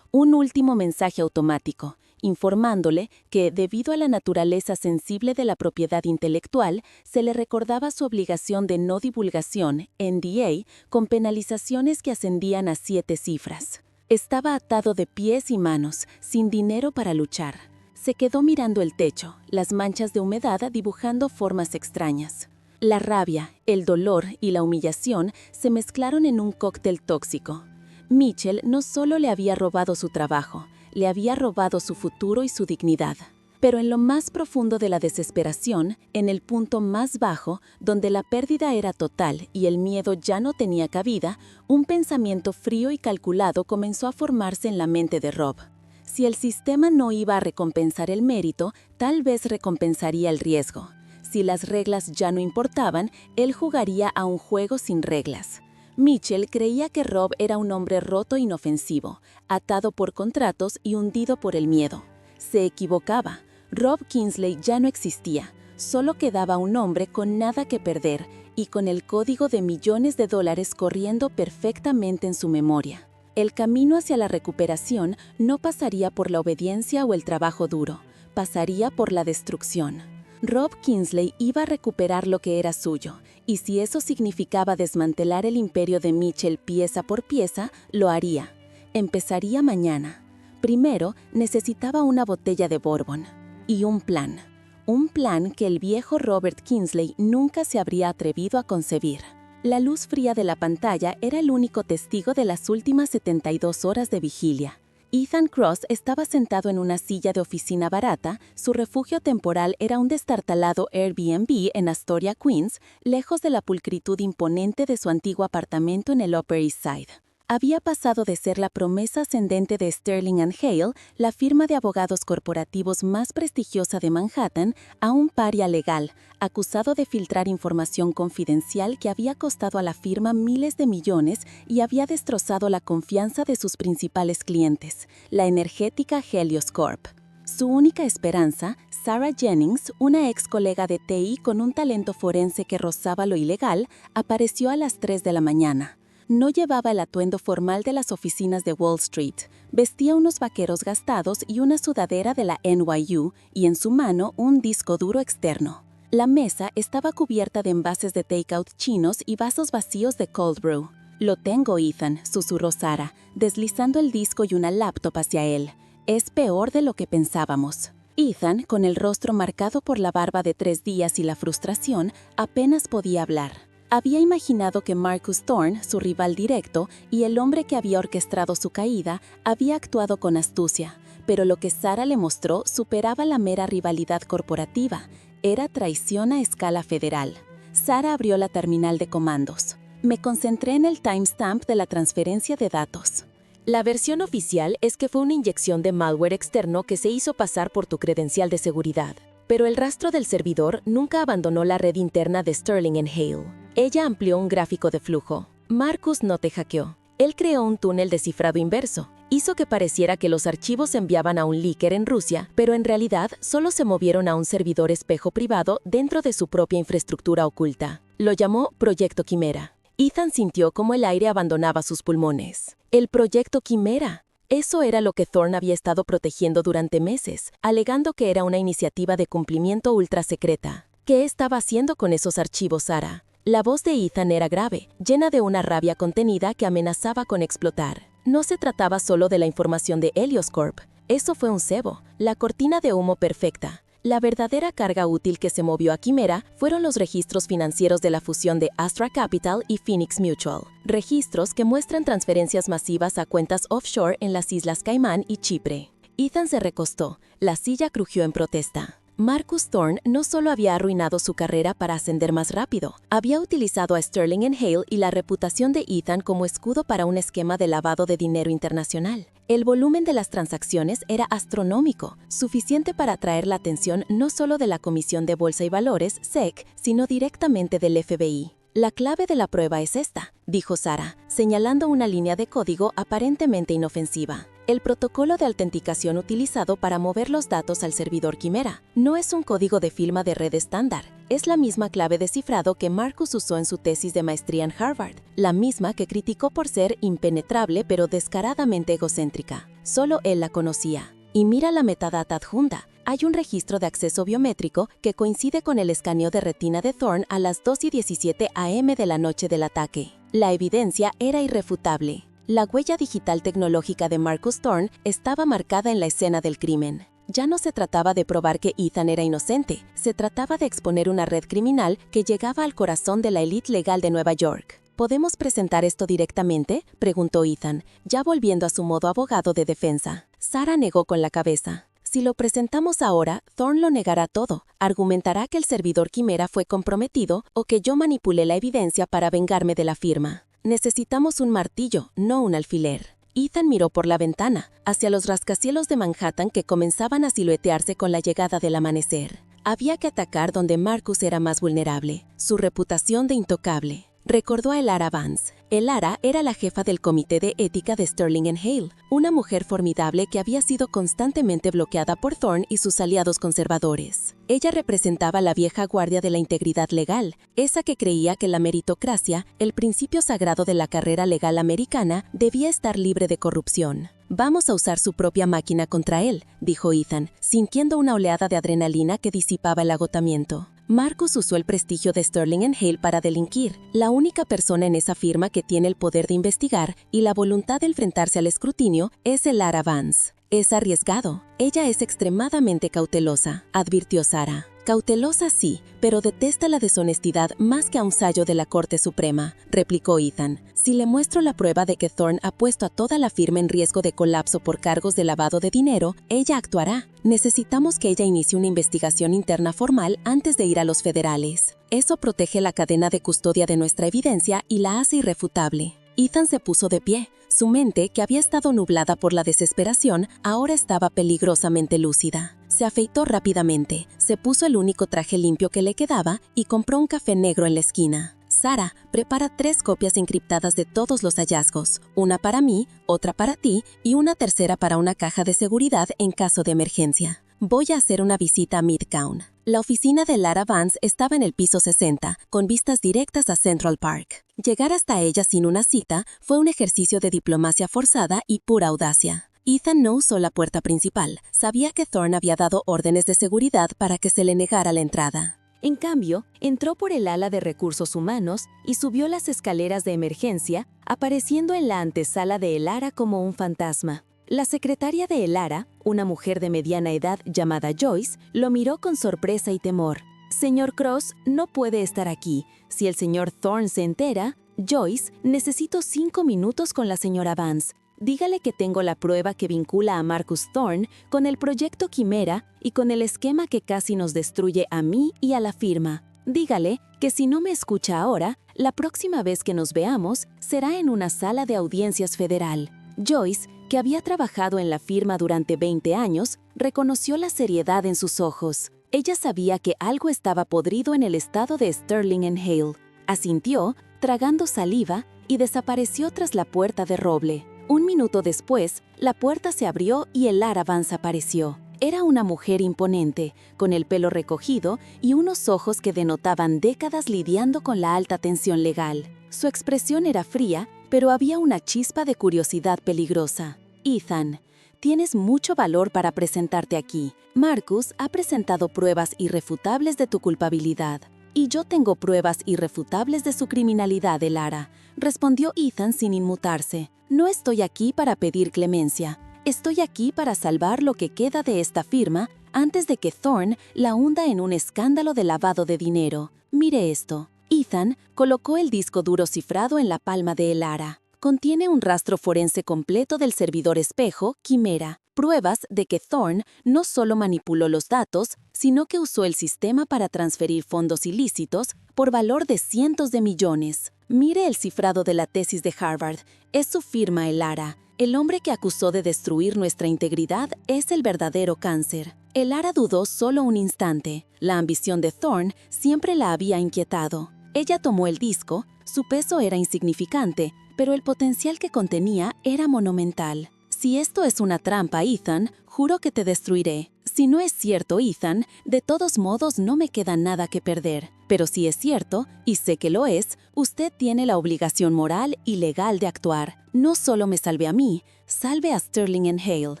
Un último mensaje automático, informándole que, debido a la naturaleza sensible de la propiedad intelectual, se le recordaba su obligación de no divulgación, NDA, con penalizaciones que ascendían a 7 cifras. Estaba atado de pies y manos, sin dinero para luchar. Se quedó mirando el techo, las manchas de humedad dibujando formas extrañas. La rabia, el dolor y la humillación se mezclaron en un cóctel tóxico. Mitchell no solo le había robado su trabajo, le había robado su futuro y su dignidad. Pero en lo más profundo de la desesperación, en el punto más bajo, donde la pérdida era total y el miedo ya no tenía cabida, un pensamiento frío y calculado comenzó a formarse en la mente de Rob. Si el sistema no iba a recompensar el mérito, tal vez recompensaría el riesgo. Si las reglas ya no importaban, él jugaría a un juego sin reglas. Mitchell creía que Rob era un hombre roto e inofensivo, atado por contratos y hundido por el miedo. Se equivocaba. Rob Kingsley ya no existía. Solo quedaba un hombre con nada que perder y con el código de millones de dólares corriendo perfectamente en su memoria. El camino hacia la recuperación no pasaría por la obediencia o el trabajo duro, pasaría por la destrucción. Rob Kingsley iba a recuperar lo que era suyo, y si eso significaba desmantelar el imperio de Mitchell pieza por pieza, lo haría. Empezaría mañana. Primero, necesitaba una botella de Bourbon. Y un plan. Un plan que el viejo Robert Kingsley nunca se habría atrevido a concebir. La luz fría de la pantalla era el único testigo de las últimas 72 horas de vigilia. Ethan Cross estaba sentado en una silla de oficina barata. Su refugio temporal era un destartalado Airbnb en Astoria, Queens, lejos de la pulcritud imponente de su antiguo apartamento en el Upper East Side. Había pasado de ser la promesa ascendente de Sterling & Hale, la firma de abogados corporativos más prestigiosa de Manhattan, a un paria legal, acusado de filtrar información confidencial que había costado a la firma miles de millones y había destrozado la confianza de sus principales clientes, la energética Helios Corp. Su única esperanza, Sarah Jennings, una ex colega de TI con un talento forense que rozaba lo ilegal, apareció a las 3 de la mañana. No llevaba el atuendo formal de las oficinas de Wall Street. Vestía unos vaqueros gastados y una sudadera de la NYU y en su mano un disco duro externo. La mesa estaba cubierta de envases de takeout chinos y vasos vacíos de cold brew. «Lo tengo, Ethan», susurró Sarah, deslizando el disco y una laptop hacia él. «Es peor de lo que pensábamos». Ethan, con el rostro marcado por la barba de 3 días y la frustración, apenas podía hablar. Había imaginado que Marcus Thorne, su rival directo, y el hombre que había orquestado su caída, había actuado con astucia, pero lo que Sarah le mostró superaba la mera rivalidad corporativa. Era traición a escala federal. Sarah abrió la terminal de comandos. Me concentré en el timestamp de la transferencia de datos. La versión oficial es que fue una inyección de malware externo que se hizo pasar por tu credencial de seguridad. Pero el rastro del servidor nunca abandonó la red interna de Sterling & Hale. Ella amplió un gráfico de flujo. Marcus no te hackeó. Él creó un túnel de cifrado inverso. Hizo que pareciera que los archivos se enviaban a un leaker en Rusia, pero en realidad solo se movieron a un servidor espejo privado dentro de su propia infraestructura oculta. Lo llamó Proyecto Quimera. Ethan sintió como el aire abandonaba sus pulmones. El Proyecto Quimera. Eso era lo que Thorne había estado protegiendo durante meses, alegando que era una iniciativa de cumplimiento ultra secreta. ¿Qué estaba haciendo con esos archivos, Sarah? La voz de Ethan era grave, llena de una rabia contenida que amenazaba con explotar. No se trataba solo de la información de Helios Corp. Eso fue un cebo, la cortina de humo perfecta. La verdadera carga útil que se movió a Quimera fueron los registros financieros de la fusión de Astra Capital y Phoenix Mutual. Registros que muestran transferencias masivas a cuentas offshore en las Islas Caimán y Chipre. Ethan se recostó. La silla crujió en protesta. Marcus Thorne no solo había arruinado su carrera para ascender más rápido, había utilizado a Sterling and Hale y la reputación de Ethan como escudo para un esquema de lavado de dinero internacional. El volumen de las transacciones era astronómico, suficiente para atraer la atención no solo de la Comisión de Bolsa y Valores, SEC, sino directamente del FBI. La clave de la prueba es esta, dijo Sarah, señalando una línea de código aparentemente inofensiva. El protocolo de autenticación utilizado para mover los datos al servidor Quimera no es un código de firma de red estándar, es la misma clave de cifrado que Marcus usó en su tesis de maestría en Harvard, la misma que criticó por ser impenetrable pero descaradamente egocéntrica. Solo él la conocía. Y mira la metadata adjunta. Hay un registro de acceso biométrico que coincide con el escaneo de retina de Thorne a las 2:17 am de la noche del ataque. La evidencia era irrefutable. La huella digital tecnológica de Marcus Thorne estaba marcada en la escena del crimen. Ya no se trataba de probar que Ethan era inocente, se trataba de exponer una red criminal que llegaba al corazón de la élite legal de Nueva York. ¿Podemos presentar esto directamente?, preguntó Ethan, ya volviendo a su modo abogado de defensa. Sarah negó con la cabeza. Si lo presentamos ahora, Thorne lo negará todo. Argumentará que el servidor Quimera fue comprometido o que yo manipulé la evidencia para vengarme de la firma. Necesitamos un martillo, no un alfiler. Ethan miró por la ventana, hacia los rascacielos de Manhattan que comenzaban a siluetearse con la llegada del amanecer. Había que atacar donde Marcus era más vulnerable, su reputación de intocable. Recordó a Elara Vance. Elara era la jefa del comité de ética de Sterling and Hale, una mujer formidable que había sido constantemente bloqueada por Thorne y sus aliados conservadores. Ella representaba la vieja guardia de la integridad legal, esa que creía que la meritocracia, el principio sagrado de la carrera legal americana, debía estar libre de corrupción. «Vamos a usar su propia máquina contra él», dijo Ethan, sintiendo una oleada de adrenalina que disipaba el agotamiento. Marcus usó el prestigio de Sterling and Hale para delinquir, la única persona en esa firma que tiene el poder de investigar y la voluntad de enfrentarse al escrutinio es Elara Vance. Es arriesgado. Ella es extremadamente cautelosa, advirtió Sarah. Cautelosa sí, pero detesta la deshonestidad más que a un sayo de la Corte Suprema, replicó Ethan. Si le muestro la prueba de que Thorne ha puesto a toda la firma en riesgo de colapso por cargos de lavado de dinero, ella actuará. Necesitamos que ella inicie una investigación interna formal antes de ir a los federales. Eso protege la cadena de custodia de nuestra evidencia y la hace irrefutable. Ethan se puso de pie. Su mente, que había estado nublada por la desesperación, ahora estaba peligrosamente lúcida. Se afeitó rápidamente, se puso el único traje limpio que le quedaba y compró un café negro en la esquina. Sarah, prepara 3 copias encriptadas de todos los hallazgos, una para mí, otra para ti y una tercera para una caja de seguridad en caso de emergencia. Voy a hacer una visita a Midtown. La oficina de Elara Vance estaba en el piso 60, con vistas directas a Central Park. Llegar hasta ella sin una cita fue un ejercicio de diplomacia forzada y pura audacia. Ethan no usó la puerta principal. Sabía que Thorne había dado órdenes de seguridad para que se le negara la entrada. En cambio, entró por el ala de recursos humanos y subió las escaleras de emergencia, apareciendo en la antesala de Elara como un fantasma. La secretaria de Elara, una mujer de mediana edad llamada Joyce, lo miró con sorpresa y temor. «Señor Cross, no puede estar aquí. Si el señor Thorne se entera...» «Joyce, necesito 5 minutos con la señora Vance. Dígale que tengo la prueba que vincula a Marcus Thorne con el proyecto Quimera y con el esquema que casi nos destruye a mí y a la firma. Dígale que si no me escucha ahora, la próxima vez que nos veamos será en una sala de audiencias federal». Joyce, que había trabajado en la firma durante 20 años, reconoció la seriedad en sus ojos. Ella sabía que algo estaba podrido en el estado de Sterling and Hale. Asintió, tragando saliva, y desapareció tras la puerta de roble. Un minuto después, la puerta se abrió y el Lara Vance apareció. Era una mujer imponente, con el pelo recogido y unos ojos que denotaban décadas lidiando con la alta tensión legal. Su expresión era fría, pero había una chispa de curiosidad peligrosa. Ethan, tienes mucho valor para presentarte aquí. Marcus ha presentado pruebas irrefutables de tu culpabilidad. Y yo tengo pruebas irrefutables de su criminalidad, Lara, respondió Ethan sin inmutarse. No estoy aquí para pedir clemencia. Estoy aquí para salvar lo que queda de esta firma antes de que Thorne la hunda en un escándalo de lavado de dinero. Mire esto. Ethan colocó el disco duro cifrado en la palma de Lara. Contiene un rastro forense completo del servidor espejo, Quimera. Pruebas de que Thorne no solo manipuló los datos, sino que usó el sistema para transferir fondos ilícitos por valor de cientos de millones. Mire el cifrado de la tesis de Harvard. Es su firma, Lara. El hombre que acusó de destruir nuestra integridad es el verdadero cáncer. Lara dudó solo un instante. La ambición de Thorne siempre la había inquietado. Ella tomó el disco, su peso era insignificante, pero el potencial que contenía era monumental. Si esto es una trampa, Ethan, juro que te destruiré. Si no es cierto, Ethan, de todos modos no me queda nada que perder. Pero si es cierto, y sé que lo es, usted tiene la obligación moral y legal de actuar. No solo me salve a mí, salve a Sterling Hale.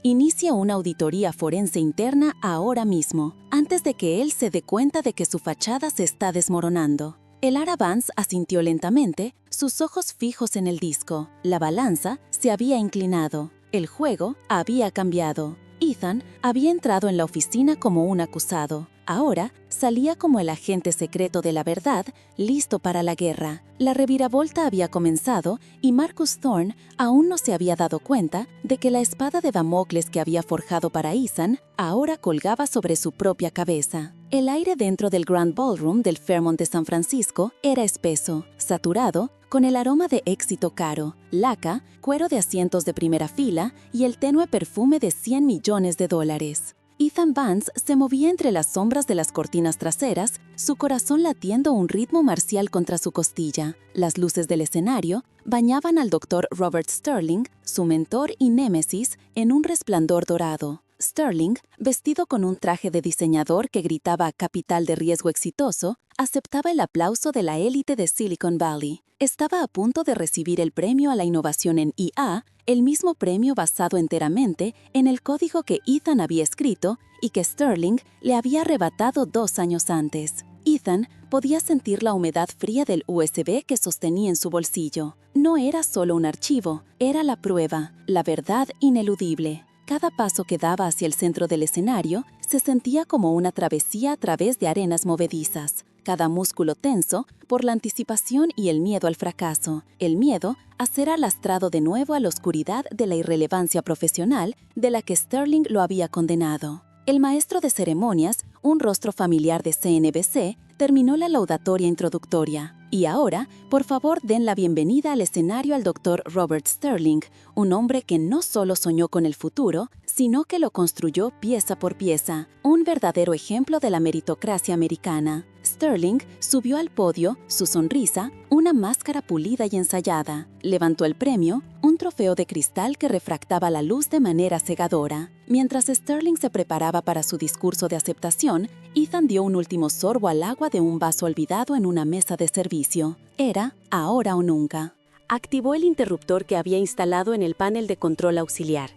Inicia una auditoría forense interna ahora mismo, antes de que él se dé cuenta de que su fachada se está desmoronando. Lara Vance asintió lentamente, sus ojos fijos en el disco. La balanza se había inclinado. El juego había cambiado. Ethan había entrado en la oficina como un acusado. Ahora salía como el agente secreto de la verdad, listo para la guerra. La reviravolta había comenzado y Marcus Thorne aún no se había dado cuenta de que la espada de Damocles que había forjado para Ethan ahora colgaba sobre su propia cabeza. El aire dentro del Grand Ballroom del Fairmont de San Francisco era espeso, saturado, con el aroma de éxito caro, laca, cuero de asientos de primera fila y el tenue perfume de $100 millones. Ethan Vance se movía entre las sombras de las cortinas traseras, su corazón latiendo a un ritmo marcial contra su costilla. Las luces del escenario bañaban al Dr. Robert Sterling, su mentor y némesis, en un resplandor dorado. Sterling, vestido con un traje de diseñador que gritaba capital de riesgo exitoso, aceptaba el aplauso de la élite de Silicon Valley. Estaba a punto de recibir el premio a la innovación en IA, el mismo premio basado enteramente en el código que Ethan había escrito y que Sterling le había arrebatado 2 años antes. Ethan podía sentir la humedad fría del USB que sostenía en su bolsillo. No era solo un archivo, era la prueba, la verdad ineludible. Cada paso que daba hacia el centro del escenario se sentía como una travesía a través de arenas movedizas. Cada músculo tenso por la anticipación y el miedo al fracaso. El miedo a ser arrastrado de nuevo a la oscuridad de la irrelevancia profesional de la que Sterling lo había condenado. El maestro de ceremonias, un rostro familiar de CNBC, terminó la laudatoria introductoria. Y ahora, por favor, den la bienvenida al escenario al Dr. Robert Sterling, un hombre que no solo soñó con el futuro, sino que lo construyó pieza por pieza, un verdadero ejemplo de la meritocracia americana. Sterling subió al podio, su sonrisa, una máscara pulida y ensayada. Levantó el premio, un trofeo de cristal que refractaba la luz de manera cegadora. Mientras Sterling se preparaba para su discurso de aceptación, Ethan dio un último sorbo al agua de un vaso olvidado en una mesa de servicio. Era ahora o nunca. Activó el interruptor que había instalado en el panel de control auxiliar.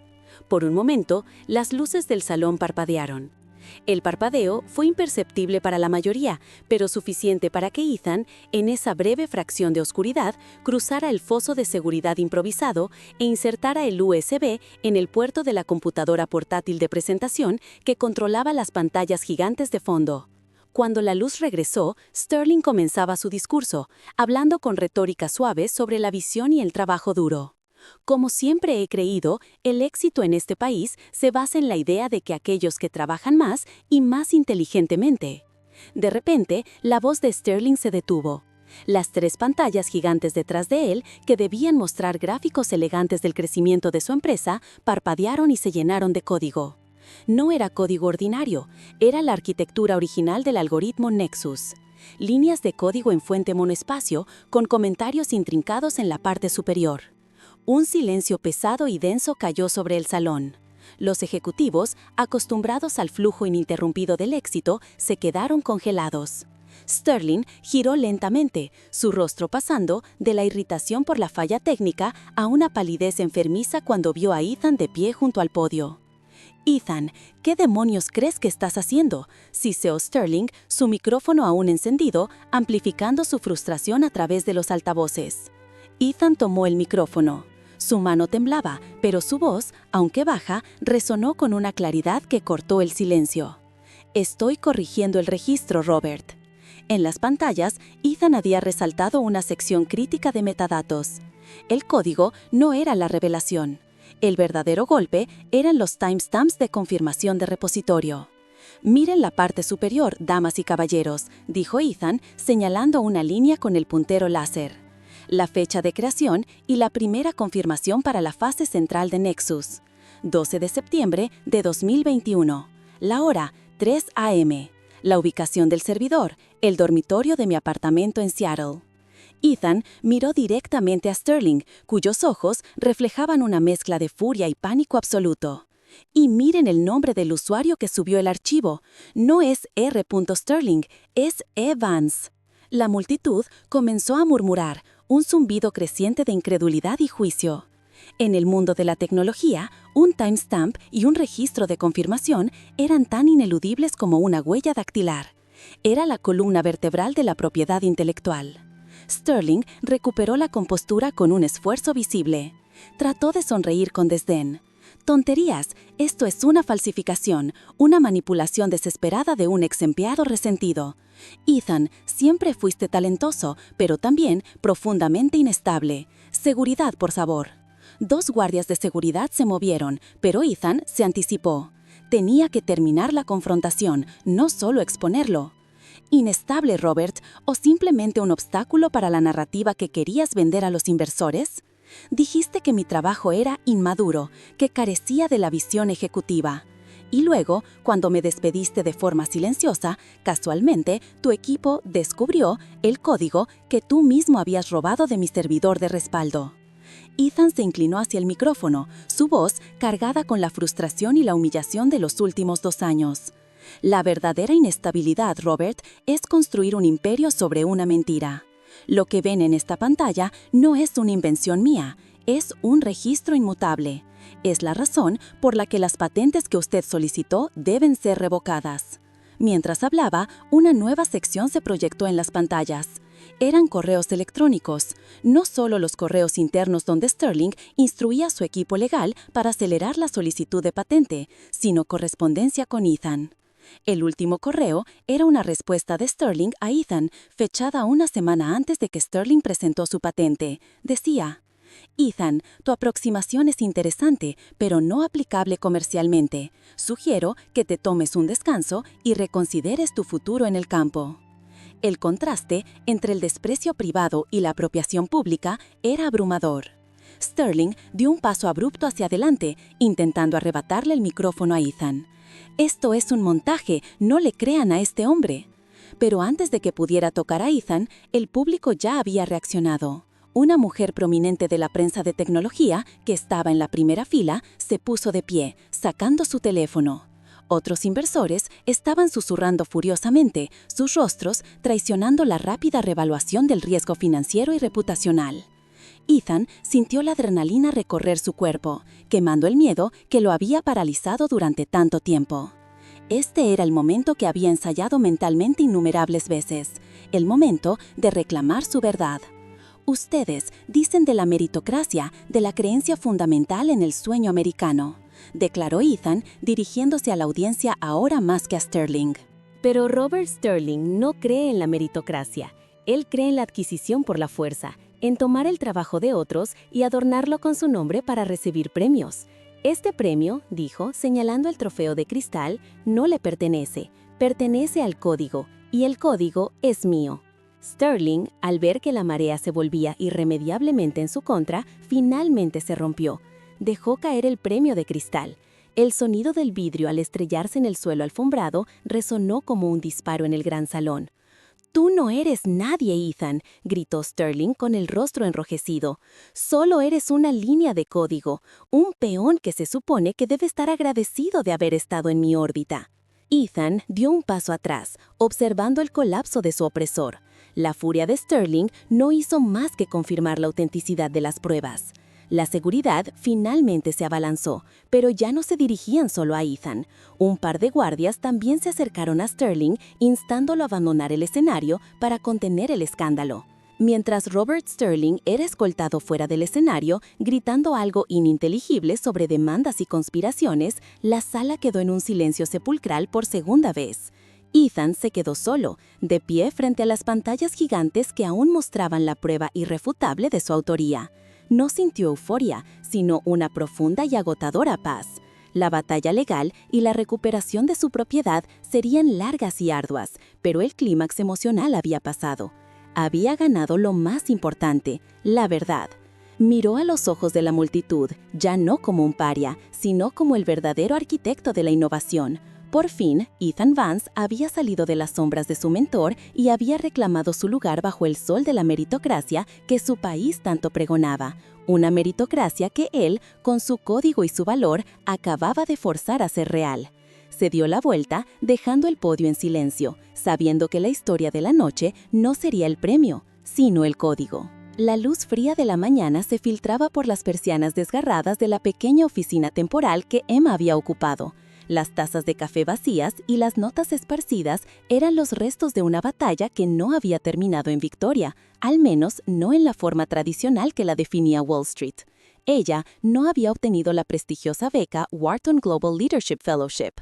Por un momento, las luces del salón parpadearon. El parpadeo fue imperceptible para la mayoría, pero suficiente para que Ethan, en esa breve fracción de oscuridad, cruzara el foso de seguridad improvisado e insertara el USB en el puerto de la computadora portátil de presentación que controlaba las pantallas gigantes de fondo. Cuando la luz regresó, Sterling comenzaba su discurso, hablando con retórica suave sobre la visión y el trabajo duro. Como siempre he creído, el éxito en este país se basa en la idea de que aquellos que trabajan más y más inteligentemente. De repente, la voz de Sterling se detuvo. Las 3 pantallas gigantes detrás de él, que debían mostrar gráficos elegantes del crecimiento de su empresa, parpadearon y se llenaron de código. No era código ordinario, era la arquitectura original del algoritmo Nexus. Líneas de código en fuente monoespacio con comentarios intrincados en la parte superior. Un silencio pesado y denso cayó sobre el salón. Los ejecutivos, acostumbrados al flujo ininterrumpido del éxito, se quedaron congelados. Sterling giró lentamente, su rostro pasando de la irritación por la falla técnica a una palidez enfermiza cuando vio a Ethan de pie junto al podio. «Ethan, ¿qué demonios crees que estás haciendo?», siseó Sterling, su micrófono aún encendido, amplificando su frustración a través de los altavoces. Ethan tomó el micrófono. Su mano temblaba, pero su voz, aunque baja, resonó con una claridad que cortó el silencio. «Estoy corrigiendo el registro, Robert». En las pantallas, Ethan había resaltado una sección crítica de metadatos. El código no era la revelación. El verdadero golpe eran los timestamps de confirmación de repositorio. «Miren la parte superior, damas y caballeros», dijo Ethan, señalando una línea con el puntero láser. La fecha de creación y la primera confirmación para la fase central de Nexus. 12 de septiembre de 2021. La hora, 3 a.m. La ubicación del servidor, el dormitorio de mi apartamento en Seattle. Ethan miró directamente a Sterling, cuyos ojos reflejaban una mezcla de furia y pánico absoluto. «Y miren el nombre del usuario que subió el archivo. No es R. Sterling, es Evans». La multitud comenzó a murmurar, un zumbido creciente de incredulidad y juicio. En el mundo de la tecnología, un timestamp y un registro de confirmación eran tan ineludibles como una huella dactilar. Era la columna vertebral de la propiedad intelectual. Sterling recuperó la compostura con un esfuerzo visible. Trató de sonreír con desdén. «Tonterías, esto es una falsificación, una manipulación desesperada de un ex empleado resentido. Ethan, siempre fuiste talentoso, pero también profundamente inestable. Seguridad, por favor». 2 guardias de seguridad se movieron, pero Ethan se anticipó. Tenía que terminar la confrontación, no solo exponerlo. «¿Inestable, Robert, o simplemente un obstáculo para la narrativa que querías vender a los inversores? Dijiste que mi trabajo era inmaduro, que carecía de la visión ejecutiva. Y luego, cuando me despediste de forma silenciosa, casualmente, tu equipo descubrió el código que tú mismo habías robado de mi servidor de respaldo». Ethan se inclinó hacia el micrófono, su voz cargada con la frustración y la humillación de los últimos 2 años. «La verdadera inestabilidad, Robert, es construir un imperio sobre una mentira. Lo que ven en esta pantalla no es una invención mía, es un registro inmutable. Es la razón por la que las patentes que usted solicitó deben ser revocadas». Mientras hablaba, una nueva sección se proyectó en las pantallas. Eran correos electrónicos, no solo los correos internos donde Sterling instruía a su equipo legal para acelerar la solicitud de patente, sino correspondencia con Ethan. El último correo era una respuesta de Sterling a Ethan, fechada una semana antes de que Sterling presentó su patente. Decía: «Ethan, tu aproximación es interesante, pero no aplicable comercialmente. Sugiero que te tomes un descanso y reconsideres tu futuro en el campo». El contraste entre el desprecio privado y la apropiación pública era abrumador. Sterling dio un paso abrupto hacia adelante, intentando arrebatarle el micrófono a Ethan. «Esto es un montaje, no le crean a este hombre». Pero antes de que pudiera tocar a Ethan, el público ya había reaccionado. Una mujer prominente de la prensa de tecnología, que estaba en la primera fila, se puso de pie, sacando su teléfono. Otros inversores estaban susurrando furiosamente, sus rostros traicionando la rápida revaluación del riesgo financiero y reputacional. Ethan sintió la adrenalina recorrer su cuerpo, quemando el miedo que lo había paralizado durante tanto tiempo. Este era el momento que había ensayado mentalmente innumerables veces, el momento de reclamar su verdad. «Ustedes dicen de la meritocracia, de la creencia fundamental en el sueño americano», declaró Ethan, dirigiéndose a la audiencia ahora más que a Sterling. Pero Robert Sterling no cree en la meritocracia. Él cree en la adquisición por la fuerza, en tomar el trabajo de otros y adornarlo con su nombre para recibir premios. «Este premio», dijo, señalando el trofeo de cristal, «no le pertenece, pertenece al código, y el código es mío». Sterling, al ver que la marea se volvía irremediablemente en su contra, finalmente se rompió. Dejó caer el premio de cristal. El sonido del vidrio al estrellarse en el suelo alfombrado resonó como un disparo en el gran salón. «Tú no eres nadie, Ethan», gritó Sterling con el rostro enrojecido. «Solo eres una línea de código, un peón que se supone que debe estar agradecido de haber estado en mi órbita». Ethan dio un paso atrás, observando el colapso de su opresor. La furia de Sterling no hizo más que confirmar la autenticidad de las pruebas. La seguridad finalmente se abalanzó, pero ya no se dirigían solo a Ethan. Un par de guardias también se acercaron a Sterling, instándolo a abandonar el escenario para contener el escándalo. Mientras Robert Sterling era escoltado fuera del escenario, gritando algo ininteligible sobre demandas y conspiraciones, la sala quedó en un silencio sepulcral por segunda vez. Ethan se quedó solo, de pie frente a las pantallas gigantes que aún mostraban la prueba irrefutable de su autoría. No sintió euforia, sino una profunda y agotadora paz. La batalla legal y la recuperación de su propiedad serían largas y arduas, pero el clímax emocional había pasado. Había ganado lo más importante, la verdad. Miró a los ojos de la multitud, ya no como un paria, sino como el verdadero arquitecto de la innovación. Por fin, Ethan Vance había salido de las sombras de su mentor y había reclamado su lugar bajo el sol de la meritocracia que su país tanto pregonaba. Una meritocracia que él, con su código y su valor, acababa de forzar a ser real. Se dio la vuelta, dejando el podio en silencio, sabiendo que la historia de la noche no sería el premio, sino el código. La luz fría de la mañana se filtraba por las persianas desgarradas de la pequeña oficina temporal que Emma había ocupado. Las tazas de café vacías y las notas esparcidas eran los restos de una batalla que no había terminado en victoria, al menos no en la forma tradicional que la definía Wall Street. Ella no había obtenido la prestigiosa beca Wharton Global Leadership Fellowship.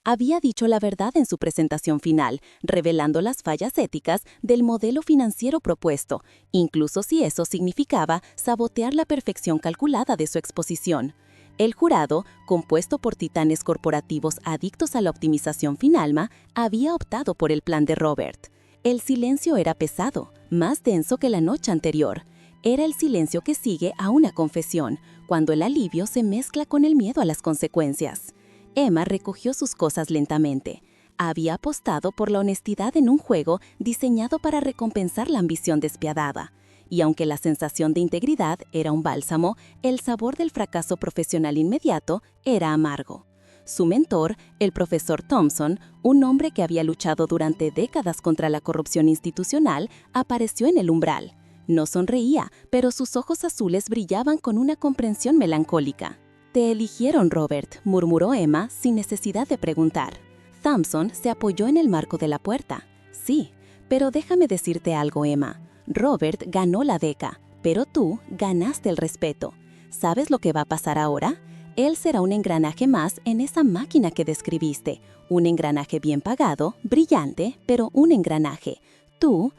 Había dicho la verdad en su presentación final, revelando las fallas éticas del modelo financiero propuesto, incluso si eso significaba sabotear la perfección calculada de su exposición. El jurado, compuesto por titanes corporativos adictos a la optimización finalma, había optado por el plan de Robert. El silencio era pesado, más denso que la noche anterior. Era el silencio que sigue a una confesión, cuando el alivio se mezcla con el miedo a las consecuencias. Emma recogió sus cosas lentamente. Había apostado por la honestidad en un juego diseñado para recompensar la ambición despiadada. Y aunque la sensación de integridad era un bálsamo, el sabor del fracaso profesional inmediato era amargo. Su mentor, el profesor Thompson, un hombre que había luchado durante décadas contra la corrupción institucional, apareció en el umbral. No sonreía, pero sus ojos azules brillaban con una comprensión melancólica. «Te eligieron, Robert», murmuró Emma sin necesidad de preguntar. Thompson se apoyó en el marco de la puerta. «Sí, pero déjame decirte algo, Emma. Robert ganó la beca, pero tú ganaste el respeto. ¿Sabes lo que va a pasar ahora? Él será un engranaje más en esa máquina que describiste. Un engranaje bien pagado, brillante, pero un engranaje. Tú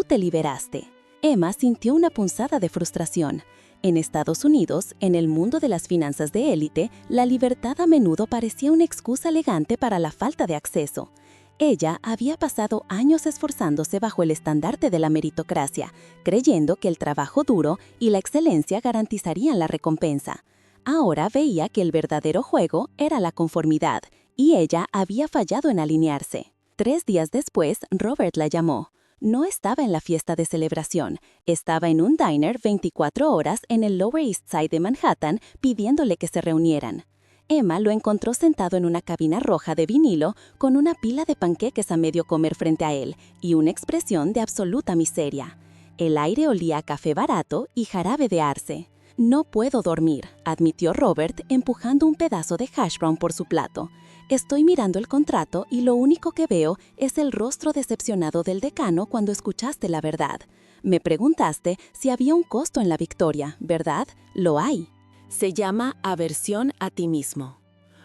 te liberaste». Emma sintió una punzada de frustración. En Estados Unidos, en el mundo de las finanzas de élite, la libertad a menudo parecía una excusa elegante para la falta de acceso. Ella había pasado años esforzándose bajo el estandarte de la meritocracia, creyendo que el trabajo duro y la excelencia garantizarían la recompensa. Ahora veía que el verdadero juego era la conformidad, y ella había fallado en alinearse. 3 días después, Robert la llamó. No estaba en la fiesta de celebración, estaba en un diner 24 horas en el Lower East Side de Manhattan pidiéndole que se reunieran. Emma lo encontró sentado en una cabina roja de vinilo con una pila de panqueques a medio comer frente a él y una expresión de absoluta miseria. El aire olía a café barato y jarabe de arce. «No puedo dormir», admitió Robert empujando un pedazo de hash brown por su plato. «Estoy mirando el contrato y lo único que veo es el rostro decepcionado del decano cuando escuchaste la verdad. Me preguntaste si había un costo en la victoria, ¿verdad? Lo hay». Se llama aversión a ti mismo.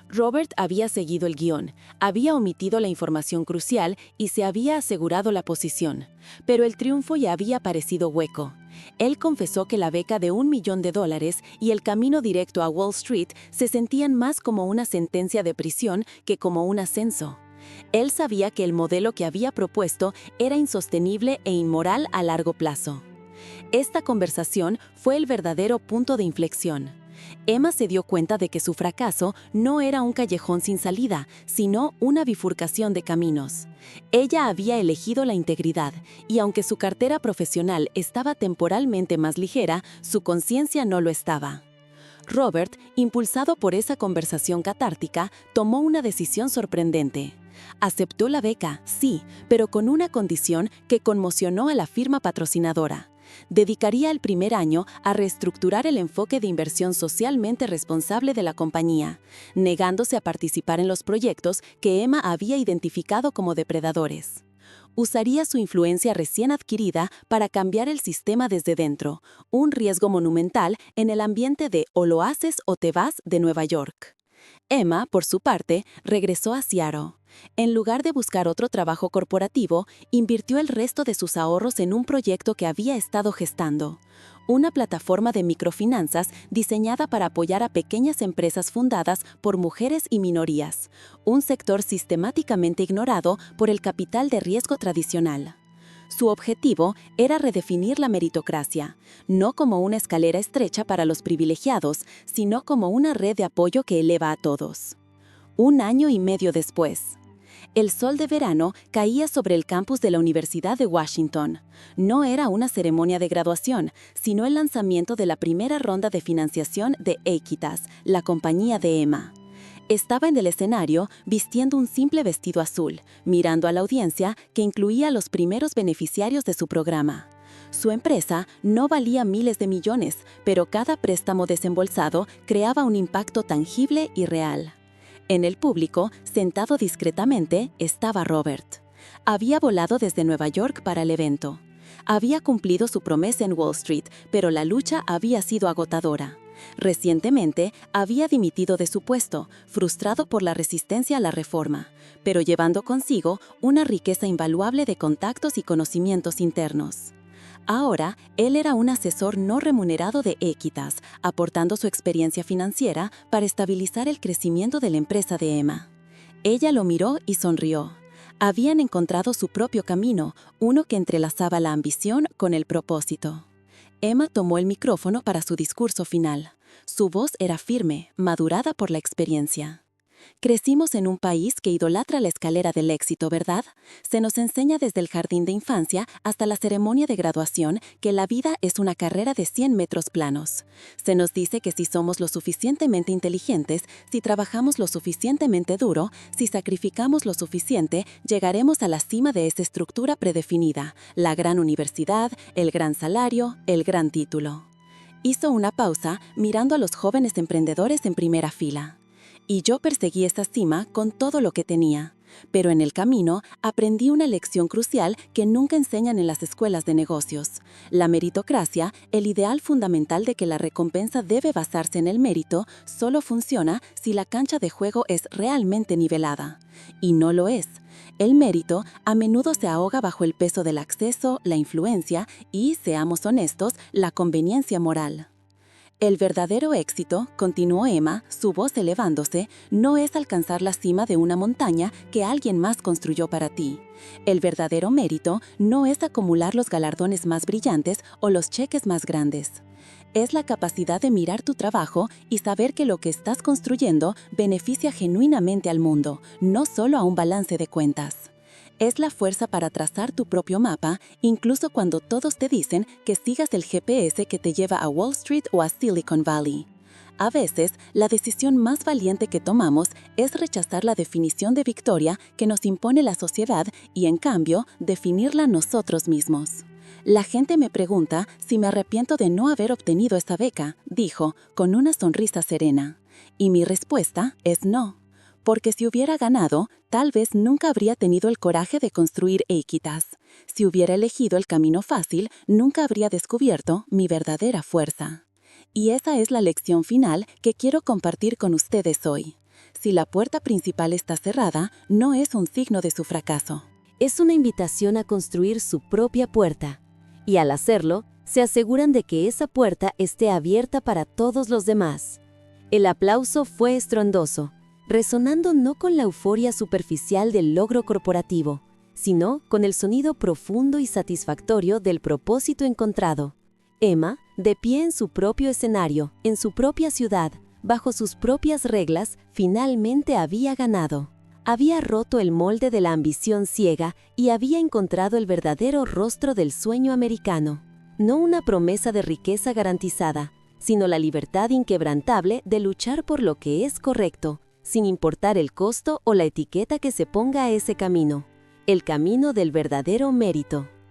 Robert había seguido el guión, había omitido la información crucial y se había asegurado la posición, pero el triunfo ya había parecido hueco. Él confesó que la beca de $1 millón y el camino directo a Wall Street se sentían más como una sentencia de prisión que como un ascenso. Él sabía que el modelo que había propuesto era insostenible e inmoral a largo plazo. Esta conversación fue el verdadero punto de inflexión. Emma se dio cuenta de que su fracaso no era un callejón sin salida, sino una bifurcación de caminos. Ella había elegido la integridad, y aunque su cartera profesional estaba temporalmente más ligera, su conciencia no lo estaba. Robert, impulsado por esa conversación catártica, tomó una decisión sorprendente. Aceptó la beca, sí, pero con una condición que conmocionó a la firma patrocinadora. Dedicaría el primer año a reestructurar el enfoque de inversión socialmente responsable de la compañía, negándose a participar en los proyectos que Emma había identificado como depredadores. Usaría su influencia recién adquirida para cambiar el sistema desde dentro, un riesgo monumental en el ambiente de o lo haces o te vas de Nueva York. Emma, por su parte, regresó a Seattle. En lugar de buscar otro trabajo corporativo, invirtió el resto de sus ahorros en un proyecto que había estado gestando. Una plataforma de microfinanzas diseñada para apoyar a pequeñas empresas fundadas por mujeres y minorías, un sector sistemáticamente ignorado por el capital de riesgo tradicional. Su objetivo era redefinir la meritocracia, no como una escalera estrecha para los privilegiados, sino como una red de apoyo que eleva a todos. 1 año y medio después, el sol de verano caía sobre el campus de la Universidad de Washington. No era una ceremonia de graduación, sino el lanzamiento de la primera ronda de financiación de Equitas, la compañía de Emma. Estaba en el escenario vistiendo un simple vestido azul, mirando a la audiencia que incluía a los primeros beneficiarios de su programa. Su empresa no valía miles de millones, pero cada préstamo desembolsado creaba un impacto tangible y real. En el público, sentado discretamente, estaba Robert. Había volado desde Nueva York para el evento. Había cumplido su promesa en Wall Street, pero la lucha había sido agotadora. Recientemente había dimitido de su puesto, frustrado por la resistencia a la reforma, pero llevando consigo una riqueza invaluable de contactos y conocimientos internos. Ahora, él era un asesor no remunerado de Equitas, aportando su experiencia financiera para estabilizar el crecimiento de la empresa de Emma. Ella lo miró y sonrió. Habían encontrado su propio camino, uno que entrelazaba la ambición con el propósito. Emma tomó el micrófono para su discurso final. Su voz era firme, madurada por la experiencia. Crecimos en un país que idolatra la escalera del éxito, ¿verdad? Se nos enseña desde el jardín de infancia hasta la ceremonia de graduación que la vida es una carrera de 100 metros planos. Se nos dice que si somos lo suficientemente inteligentes, si trabajamos lo suficientemente duro, si sacrificamos lo suficiente, llegaremos a la cima de esa estructura predefinida, la gran universidad, el gran salario, el gran título. Hizo una pausa mirando a los jóvenes emprendedores en primera fila. Y yo perseguí esa cima con todo lo que tenía. Pero en el camino aprendí una lección crucial que nunca enseñan en las escuelas de negocios. La meritocracia, el ideal fundamental de que la recompensa debe basarse en el mérito, solo funciona si la cancha de juego es realmente nivelada. Y no lo es. El mérito a menudo se ahoga bajo el peso del acceso, la influencia y, seamos honestos, la conveniencia moral. El verdadero éxito, continuó Emma, su voz elevándose, no es alcanzar la cima de una montaña que alguien más construyó para ti. El verdadero mérito no es acumular los galardones más brillantes o los cheques más grandes. Es la capacidad de mirar tu trabajo y saber que lo que estás construyendo beneficia genuinamente al mundo, no solo a un balance de cuentas. Es la fuerza para trazar tu propio mapa, incluso cuando todos te dicen que sigas el GPS que te lleva a Wall Street o a Silicon Valley. A veces, la decisión más valiente que tomamos es rechazar la definición de victoria que nos impone la sociedad y, en cambio, definirla nosotros mismos. La gente me pregunta si me arrepiento de no haber obtenido esa beca, dijo, con una sonrisa serena. Y mi respuesta es no. Porque si hubiera ganado, tal vez nunca habría tenido el coraje de construir Equitas. Si hubiera elegido el camino fácil, nunca habría descubierto mi verdadera fuerza. Y esa es la lección final que quiero compartir con ustedes hoy. Si la puerta principal está cerrada, no es un signo de su fracaso. Es una invitación a construir su propia puerta. Y al hacerlo, se aseguran de que esa puerta esté abierta para todos los demás. El aplauso fue estruendoso, resonando no con la euforia superficial del logro corporativo, sino con el sonido profundo y satisfactorio del propósito encontrado. Emma, De pie en su propio escenario, en su propia ciudad, bajo sus propias reglas, finalmente había ganado. Había roto el molde de la ambición ciega y había encontrado el verdadero rostro del sueño americano. No una promesa de riqueza garantizada, sino la libertad inquebrantable de luchar por lo que es correcto, sin importar el costo o la etiqueta que se ponga a ese camino. El camino del verdadero mérito.